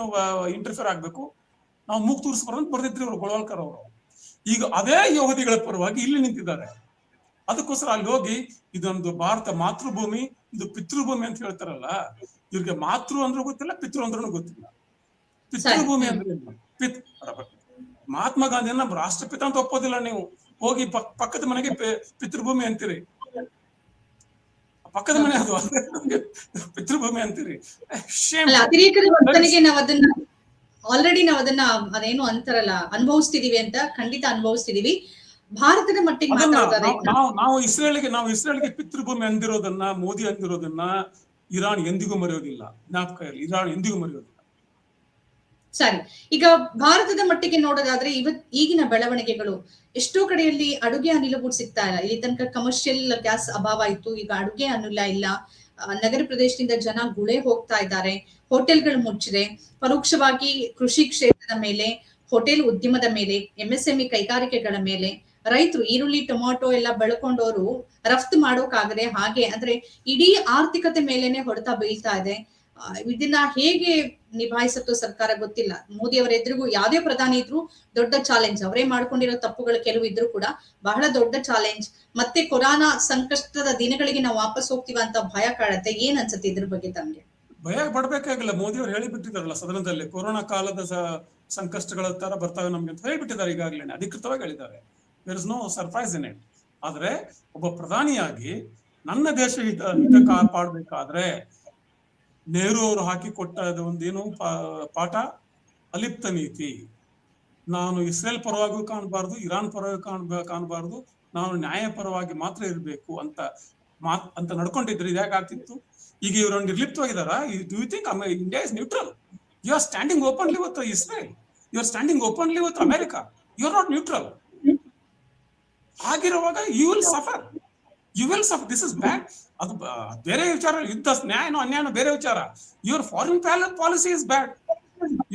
ಇಂಟರ್ಫಿಯರ್ ಆಗ್ಬೇಕು, ನಾವು ಮೂಗ್ ತೂರಿಸ್ಬಾರ್ದು ಅಂತ ಬರ್ದಿದ್ರಿ ಅವರು ಗೋಳ್ವಾಲ್ಕರ್ ಅವರು. ಈಗ ಅದೇ ಯಹೂದಿಗಳ ಪರವಾಗಿ ಇಲ್ಲಿ ನಿಂತಿದ್ದಾರೆ. ಅದಕ್ಕೋಸ್ಕರ ಅಲ್ಲಿ ಹೋಗಿ ಇದೊಂದು ಭಾರತ ಮಾತೃಭೂಮಿ, ಇದು ಪಿತೃಭೂಮಿ ಅಂತ ಹೇಳ್ತಾರಲ್ಲ, ಇವ್ರಿಗೆ ಮಾತೃ ಅಂದ್ರೂ ಗೊತ್ತಿಲ್ಲ, ಪಿತೃ ಅಂದ್ರೂ ಗೊತ್ತಿಲ್ಲ. ಪಿತೃಭೂಮಿ ಅಂದ್ರೆ ಮಹಾತ್ಮ ಗಾಂಧಿಯನ್ನ ರಾಷ್ಟ್ರಪಿತ ಅಂತ ಒಪ್ಪೋದಿಲ್ಲ ನೀವು. ಹೋಗಿ ಪಕ್ಕದ ಮನೆಗೆ ಪಿತೃಭೂಮಿ ಅಂತೀರಿ. ಪಕ್ಕದ ಮನೆ ಅದು ಪಿತೃಭೂಮಿ ಅಂತೀರಿ. ಆಲ್ರೆಡಿ ನಾವು ಅದನ್ನ ಅದೇನು ಅಂತಾರಲ್ಲ, ಅನುಭವಿಸ್ತಿದೀವಿ ಅಂತ. ಖಂಡಿತ ಅನುಭವಿಸ್ತಿದೀವಿ. ಭಾರತದ ಮಟ್ಟಿಗೆ ನಾವು ಇಸ್ರೇಲ್ಗೆ ಪಿತೃಭೂಮಿ ಅಂದಿರೋದನ್ನ, ಮೋದಿ ಅಂದಿರೋದನ್ನ ಇರಾನ್ ಎಂದಿಗೂ ಮರೆಯೋದಿಲ್ಲ. ಜ್ಞಾಪಕ ಇರಲಿ, ಇರಾನ್ ಎಂದಿಗೂ ಮರೆಯೋದಿಲ್ಲ. ಸರಿ, ಈಗ ಭಾರತದ ಮಟ್ಟಿಗೆ ನೋಡೋದಾದ್ರೆ ಈಗಿನ ಬೆಳವಣಿಗೆಗಳು ಎಷ್ಟೋ ಕಡೆಯಲ್ಲಿ ಅಡುಗೆ ಅನಿಲ ಕೂಡ ಸಿಗ್ತಾ ಇಲ್ಲ. ಇಲ್ಲಿ ತನಕ ಕಮರ್ಷಿಯಲ್ ಗ್ಯಾಸ್ ಅಭಾವ ಇತ್ತು, ಈಗ ಅಡುಗೆ ಅನಿಲ ಇಲ್ಲ. ನಗರ ಪ್ರದೇಶದಿಂದ ಜನ ಗುಳೆ ಹೋಗ್ತಾ ಇದ್ದಾರೆ, ಹೋಟೆಲ್ಗಳು ಮುಚ್ಚಿದೆ. ಪರೋಕ್ಷವಾಗಿ ಕೃಷಿ ಕ್ಷೇತ್ರದ ಮೇಲೆ, ಹೋಟೆಲ್ ಉದ್ಯಮದ ಮೇಲೆ, MSME ಕೈಗಾರಿಕೆಗಳ ಮೇಲೆ, ರೈತರು ಈರುಳ್ಳಿ, ಟೊಮಾಟೊ ಎಲ್ಲ ಬೆಳ್ಕೊಂಡವರು ರಫ್ತು ಮಾಡೋಕಾಗದೆ, ಹಾಗೆ ಅಂದ್ರೆ ಇಡೀ ಆರ್ಥಿಕತೆ ಮೇಲೆನೆ ಹೊಡೆತ ಬೀಳ್ತಾ ಇದೆ. ಇದನ್ನ ಹೇಗೆ ನಿಭಾಯಿಸುತ್ತೋ ಸರ್ಕಾರ ಗೊತ್ತಿಲ್ಲ. ಮೋದಿ ಅವರ ಎದುರಿಗೂ ಯಾವ್ದೇ ಪ್ರಧಾನಿ ಇದ್ರು ದೊಡ್ಡ ಚಾಲೆಂಜ್. ಅವರೇ ಮಾಡ್ಕೊಂಡಿರೋ ತಪ್ಪುಗಳು ಕೆಲವು ಇದ್ರು ಕೂಡ ಬಹಳ ದೊಡ್ಡ ಚಾಲೆಂಜ್. ಮತ್ತೆ ಕೊರೋನಾ ಸಂಕಷ್ಟದ ದಿನಗಳಿಗೆ ನಾವು ವಾಪಸ್ ಹೋಗ್ತೀವ ಅಂತ ಭಯ ಕಾಡತ್ತೆ. ಏನ್ ಅನ್ಸುತ್ತೆ ಇದ್ರ ಬಗ್ಗೆ ತಮ್ಗೆ? ಭಯ ಪಡ್ಬೇಕಾಗಿಲ್ಲ. ಮೋದಿ ಅವರು ಹೇಳಿಬಿಟ್ಟಿದಾರಲ್ಲ ಸದನದಲ್ಲಿ, ಕೊರೋನಾ ಕಾಲದ ಸಂಕಷ್ಟಗಳ ತರ ಬರ್ತವೆ ನಮ್ಗೆ ಅಂತ ಹೇಳಿಬಿಟ್ಟಿದ್ದಾರೆ ಈಗಾಗಲೇ, ಅಧಿಕೃತವಾಗಿ ಹೇಳಿದ್ದಾರೆ. There is no surprise in it. ಆದ್ರೆ ಒಬ್ಬ ಪ್ರಧಾನಿಯಾಗಿ ನನ್ನ ದೇಶ ಹಿತ ಕಾಪಾಡಬೇಕಾದ್ರೆ ನೆಹರು ಅವರು ಹಾಕಿಕೊಟ್ಟ ಒಂದೇನು ಪಾಠ, ಅಲಿಪ್ತ ನೀತಿ. ನಾನು ಇಸ್ರೇಲ್ ಪರವಾಗಿಯೂ ಕಾಣಬಾರ್ದು, ಇರಾನ್ ಪರವಾಗಿ ಕಾಣಬಾರ್ದು, ನಾನು ನ್ಯಾಯ ಪರವಾಗಿ ಮಾತ್ರ ಇರಬೇಕು ಅಂತ ನಡ್ಕೊಂಡಿದ್ರೆ ಇದ್ಯಾಕಾಗ್ತಿತ್ತು? ಈಗ ಇವರು ನಿರ್ಲಿಪ್ತವಾಗಿದಾರ? Do you think India is neutral? You are standing openly with Israel, you are standing openly with America, you are not neutral. ಹಾಗಿರುವಾಗ you will suffer. This is bad. ಅದು ಬೇರೆ ವಿಚಾರ, ಯುದ್ಧ ನ್ಯಾಯನೋ ಅನ್ಯಾಯನೋ ಬೇರೆ ವಿಚಾರ. Your foreign policy is bad.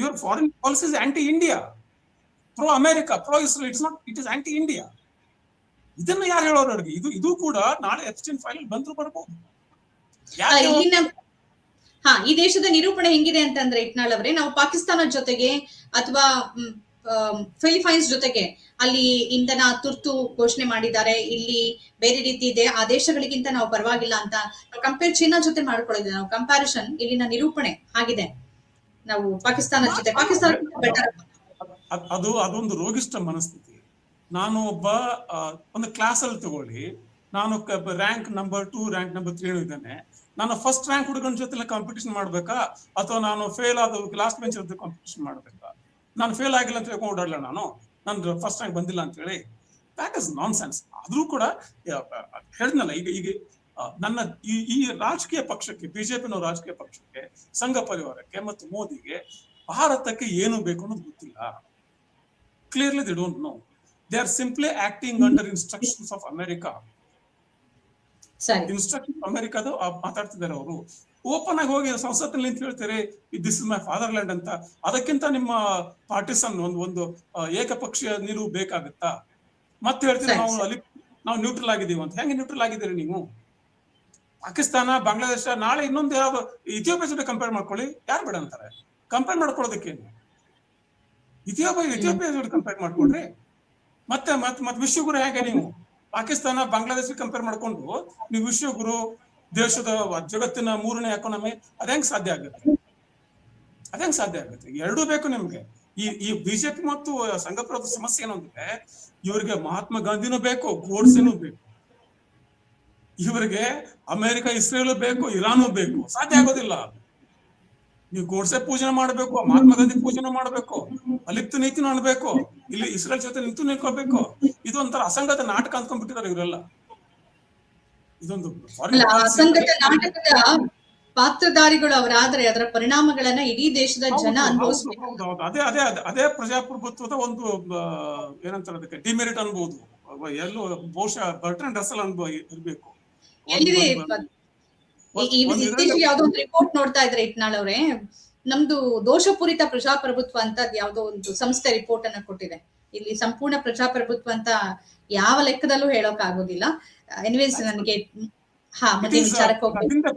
Your foreign policy is anti India, pro America, pro Israel. It is anti India. ಇದನ್ನ ಯಾರು ಹೇಳೋರು ಅವ್ರಿಗೆ? ಇದು ಕೂಡ ನಾಳೆ ಎಪ್ಸ್ಟೈನ್ ಫೈಲ್ ಬಂದ್ರು ಬರ್ಬೋದು. ಈ ದೇಶದ ನಿರೂಪಣೆ ಹೆಂಗಿದೆ ಅಂತಂದ್ರೆ ಇಟ್ನಾಳ್ ಅವರೇ, ನಾವು ಪಾಕಿಸ್ತಾನದ ಜೊತೆಗೆ ಅಥವಾ ಫಿಲಿಪೈನ್ಸ್ ಜೊತೆಗೆ ಅಲ್ಲಿ ಇಂಧನ ತುರ್ತು ಘೋಷಣೆ ಮಾಡಿದ್ದಾರೆ, ಇಲ್ಲಿ ಬೇರೆ ರೀತಿ ಇದೆ, ಆ ದೇಶಗಳಿಗಿಂತ ನಾವು ಪರವಾಗಿಲ್ಲ ಅಂತ ನಾವು ಕಂಪೇರ್ ಚೀನಾ ಜೊತೆ ಮಾಡ್ಕೊಳ್ಳೋದಿಲ್ಲ. ನಾವು ಕಂಪ್ಯಾರಿಸನ್ ಇಲ್ಲಿನ ನಿರೂಪಣೆ ಆಗಿದೆ. ನಾವು ಪಾಕಿಸ್ತಾನದ ಜೊತೆ ಬೆಟರ್. ಅದೊಂದು ರೋಗಿಷ್ಠ ಮನಸ್ಥಿತಿ. ನಾನು ಒಂದು ಕ್ಲಾಸ್ ಅಲ್ಲಿ ತಗೊಳ್ಳಿ, ನಾನು ರ್ಯಾಂಕ್ ನಂಬರ್ 2, ರ್ಯಾಂಕ್ ನಂಬರ್ 3 ಇದ್ದೇನೆ. ನಾನು ಫಸ್ಟ್ ರ್ಯಾಂಕ್ ಹುಡುಗನ ಜೊತೆ ಕಾಂಪಿಟೇಷನ್ ಮಾಡ್ಬೇಕಾ, ಅಥವಾ ನಾನು ಫೇಲ್ ಆದ ಲಾಸ್ಟ್ ಬೆಂಚ್ ಜೊತೆ ಕಾಂಪಿಟೇಷನ್ ಮಾಡ್ಬೇಕಾ? ನಾನು ಫೇಲ್ ಆಗಿಲ್ಲ ಅಂತ ಹೇಳ್ಕೊಂಡು ಓಡಾಡಲ್ಲ, ನಾನು ಫಸ್ಟ್ ರ್ಯಾಂಕ್ ಬಂದಿಲ್ಲ ಅಂತ ಹೇಳಿ. That is non sense. ಆದ್ರೂ ಕೂಡ ಹೇಳಿದ್ನಲ್ಲ, ಈಗ ನನ್ನ ಈ ರಾಜಕೀಯ ಪಕ್ಷಕ್ಕೆ, ಬಿಜೆಪಿನ ರಾಜಕೀಯ ಪಕ್ಷಕ್ಕೆ, ಸಂಘ ಪರಿವಾರಕ್ಕೆ ಮತ್ತು ಮೋದಿಗೆ ಭಾರತಕ್ಕೆ ಏನು ಬೇಕು ಅನ್ನೋದು ಗೊತ್ತಿಲ್ಲ. Clearly they don't know. They are simply acting under instructions of America. Instruction ಅಮೆರಿಕಾದ ಮಾತಾಡ್ತಿದ್ದಾರೆ ಅವರು. ಓಪನ್ ಆಗಿ ಹೋಗಿ ಸಂಸತ್ತಿನಲ್ಲಿ ನಿಂತು ಹೇಳ್ತಾರೆ this is my father land ಅಂತ. ಅದಕ್ಕಿಂತ ನಿಮ್ಮ ಪಾರ್ಟಿಸನ್ ಒಂದು ಏಕಪಕ್ಷೀಯ ನಿಲುವು ಬೇಕಾಗುತ್ತಾ? ಮತ್ತೆ ಹೇಳ್ತೀರಿ ನಾವು ನ್ಯೂಟ್ರಲ್ ಆಗಿದ್ದೀವಿ ಅಂತ. ಹೆಂಗೆ ನ್ಯೂಟ್ರಲ್ ಆಗಿದ್ದೀರಿ ನೀವು? ಪಾಕಿಸ್ತಾನ, ಬಾಂಗ್ಲಾದೇಶ, ನಾಳೆ ಇನ್ನೊಂದು ಯಾವ ಇಥಿಯೋಪಿಯಾ ಜೊತೆ ಕಂಪೇರ್ ಮಾಡ್ಕೊಳ್ಳಿ, ಯಾರು ಬೇಡ ಅಂತಾರೆ? ಕಂಪೇರ್ ಮಾಡ್ಕೊಳ್ಳೋದಕ್ಕೇನು? ಇಥಿಯೋಪಿಯಾ ಜೊತೆ ಕಂಪೇರ್ ಮಾಡ್ಕೊಳ್ರಿ. ಮತ್ತೆ ವಿಶ್ವಗುರು ಹೇಗೆ ನೀವು? ಪಾಕಿಸ್ತಾನ, ಬಾಂಗ್ಲಾದೇಶ ಕಂಪೇರ್ ಮಾಡ್ಕೊಂಡು ನೀವು ವಿಶ್ವಗುರು, ದೇಶದ ಜಗತ್ತಿನ 3ನೇ ಎಕಾನಮಿ, ಅದೇಂಗ್ ಸಾಧ್ಯ ಆಗುತ್ತೆ? ಎರಡೂ ಬೇಕು ನಿಮ್ಗೆ. ಈ ಬಿಜೆಪಿ ಮತ್ತು ಸಂಘ ಪರಿವಾರದ ಸಮಸ್ಯೆ ಏನು ಅಂದ್ರೆ, ಇವರಿಗೆ ಮಹಾತ್ಮ ಗಾಂಧಿನೂ ಬೇಕು, ಗೋಡ್ಸೆನೂ ಬೇಕು. ಇವರಿಗೆ ಅಮೆರಿಕ, ಇಸ್ರೇಲ್ ಬೇಕು, ಇರಾನು ಬೇಕು. ಸಾಧ್ಯ ಆಗೋದಿಲ್ಲ. ನೀವು ಗೋಡ್ಸೆ ಪೂಜನೆ ಮಾಡಬೇಕು, ಮಹಾತ್ಮ ಗಾಂಧಿ ಪೂಜನೆ ಮಾಡಬೇಕು, ಅಲಿಪ್ತ ನೀತಿನೂ ಅನ್ಬೇಕು, ಇಲ್ಲಿ ಇಸ್ರೇಲ್ ಜೊತೆ ನಿಂತ್ಕೋಬೇಕು. ಇದೊಂಥರ ಅಸಂಗತ ನಾಟಕ ಅಂದ್ಕೊಂಡ್ಬಿಟ್ಟಿದ್ದಾರೆ ಇವರೆಲ್ಲ. ಇದೊಂದು ಅಸಂಗತ ನಾಟಕದ ಪಾತ್ರಧಾರಿಗಳು ಅವರಾದ್ರೆ ಅದರ ಪರಿಣಾಮಗಳನ್ನ ಇಡೀ ದೇಶದ ಜನ ಅನುಭವಿಸಬೇಕು. ಅದೇ ಪ್ರಜಾಪ್ರಭುತ್ವದ ಒಂದು ಏನಂತಾರೆ, ಅದಕ್ಕೆ ಡಿಮೆರಿಟ್ ಅನ್ಬಹುದು. ಎಲ್ಲೋ ಬಹುಶಃ ಬರ್ಟ್ರಾಂಡ್ ರಸಲ್ ಅನುಭವ ಇರ್ಬೇಕು. ಇತ್ತೀಚೆಗೆ ಯಾವ್ದೋ ಒಂದು ರಿಪೋರ್ಟ್ ನೋಡ್ತಾ ಇದ್ರೆ ಇಟ್ನಾಳ್ ಅವ್ರೆ, ನಮ್ದು ದೋಷಪೂರಿತ ಪ್ರಜಾಪ್ರಭುತ್ವ ಅಂತ ಯಾವ್ದೋ ಒಂದು ಸಂಸ್ಥೆ ರಿಪೋರ್ಟ್ ಅನ್ನ ಕೊಟ್ಟಿದೆ. ಇಲ್ಲಿ ಸಂಪೂರ್ಣ ಪ್ರಜಾಪ್ರಭುತ್ವ ಅಂತ ಯಾವ ಲೆಕ್ಕದಲ್ಲೂ ಹೇಳೋಕ್ ಆಗೋದಿಲ್ಲ. ಎನಿವೇಸ್ ನನಗೆ ಮತ್ತೆ ವಿಚಾರಕ್ಕೆ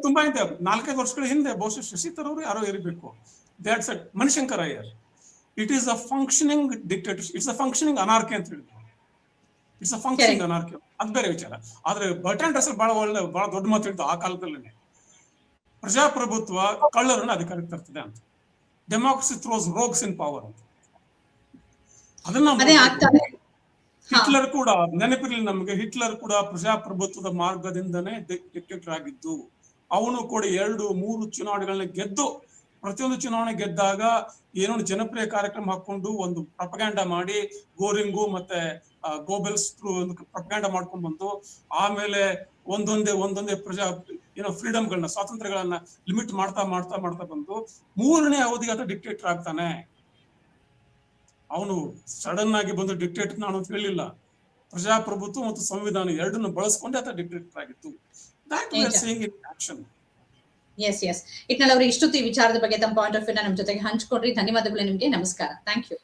ತುಂಬಾ 4-5 ವರ್ಷಗಳ ಹಿಂದೆ ಬಹುಶಃ ಶಶಿಧರ್ ಅವರು ಯಾರೋ ಇರಬೇಕು, Manishankar Aiyar, it is a functioning dictatorship, it's a functioning anarchy ಅಂತ ಹೇಳಿದ್ರು. ಇಟ್ಸ್ ಅ ಫಂಕ್ಷನಿಂಗ್ ಅನಾರ್ಕಿ, ಅದು ಬೇರೆ ವಿಚಾರ. ಆದ್ರೆ ಬರ್ಟ್ರಾಂಡ್ ರಸಲ್ ಬಹಳ ದೊಡ್ಡ ಮಾತು ಹೇಳಿದ್ದು ಆ ಕಾಲದಲ್ಲೇ, ಪ್ರಜಾಪ್ರಭುತ್ವ ಕಳ್ಳರನ್ನು ಅಧಿಕಾರಕ್ಕೆ ತರ್ತದೆ ಅಂತ. Democracy throws rogues in power ಅಂತ. ಅದನ್ನ ಹಿಟ್ಲರ್ ಕೂಡ ನೆನಪಿರಲಿ ನಮಗೆ. ಹಿಟ್ಲರ್ ಕೂಡ ಪ್ರಜಾಪ್ರಭುತ್ವದ ಮಾರ್ಗದಿಂದನೇ ಡಿಕ್ಟೇಟರ್ ಆಗಿದ್ದು. ಅವನು ಕೂಡ 2-3 ಚುನಾವಣೆಗಳನ್ನ ಗೆದ್ದು, ಪ್ರತಿಯೊಂದು ಚುನಾವಣೆ ಗೆದ್ದಾಗ ಏನೋ ಜನಪ್ರಿಯ ಕಾರ್ಯಕ್ರಮ ಹಾಕೊಂಡು ಒಂದು ಪ್ರಪಗಾಂಡ ಮಾಡಿ, ಗೋರಿಂಗು ಮತ್ತೆ ಗೋಬೆಲ್ಸ್ ಒಂದು ಪ್ರಪಗಾಂಡ ಮಾಡ್ಕೊಂಡು ಬಂದು, ಆಮೇಲೆ ಒಂದೊಂದೇ ಫ್ರೀಡಮ್ಗಳನ್ನ, ಸ್ವಾತಂತ್ರ್ಯಗಳನ್ನ ಲಿಮಿಟ್ ಮಾಡ್ತಾ ಬಂದು 3ನೇ ಅವಧಿಗೆ ಆತ ಡಿಕ್ಟೇಟರ್ ಆಗ್ತಾನೆ. ಅವನು ಸಡನ್ ಆಗಿ ಬಂದು ಡಿಕ್ಟೇಟರ್ ನಾನು ಅಂತ ಹೇಳಿಲ್ಲ. ಪ್ರಜಾಪ್ರಭುತ್ವ ಮತ್ತು ಸಂವಿಧಾನ ಎರಡನ್ನು ಬಳಸ್ಕೊಂಡೆ ಆತ ಡಿಕ್ಟೇಟರ್ ಆಗಿತ್ತು. That we are saying in action. S Itnal ಅವರು ಇಷ್ಟೊತ್ತು ಈ ವಿಚಾರದ ಬಗ್ಗೆ ತಮ್ಮ ಪಾಯಿಂಟ್ ಆಫ್ ವ್ಯೂ ನಮ್ಮ ಜೊತೆಗೆ ಹಂಚ್ಕೊಂಡ್ರಿ. ಧನ್ಯವಾದಗಳು ನಿಮ್ಗೆ. ನಮಸ್ಕಾರ. Thank you.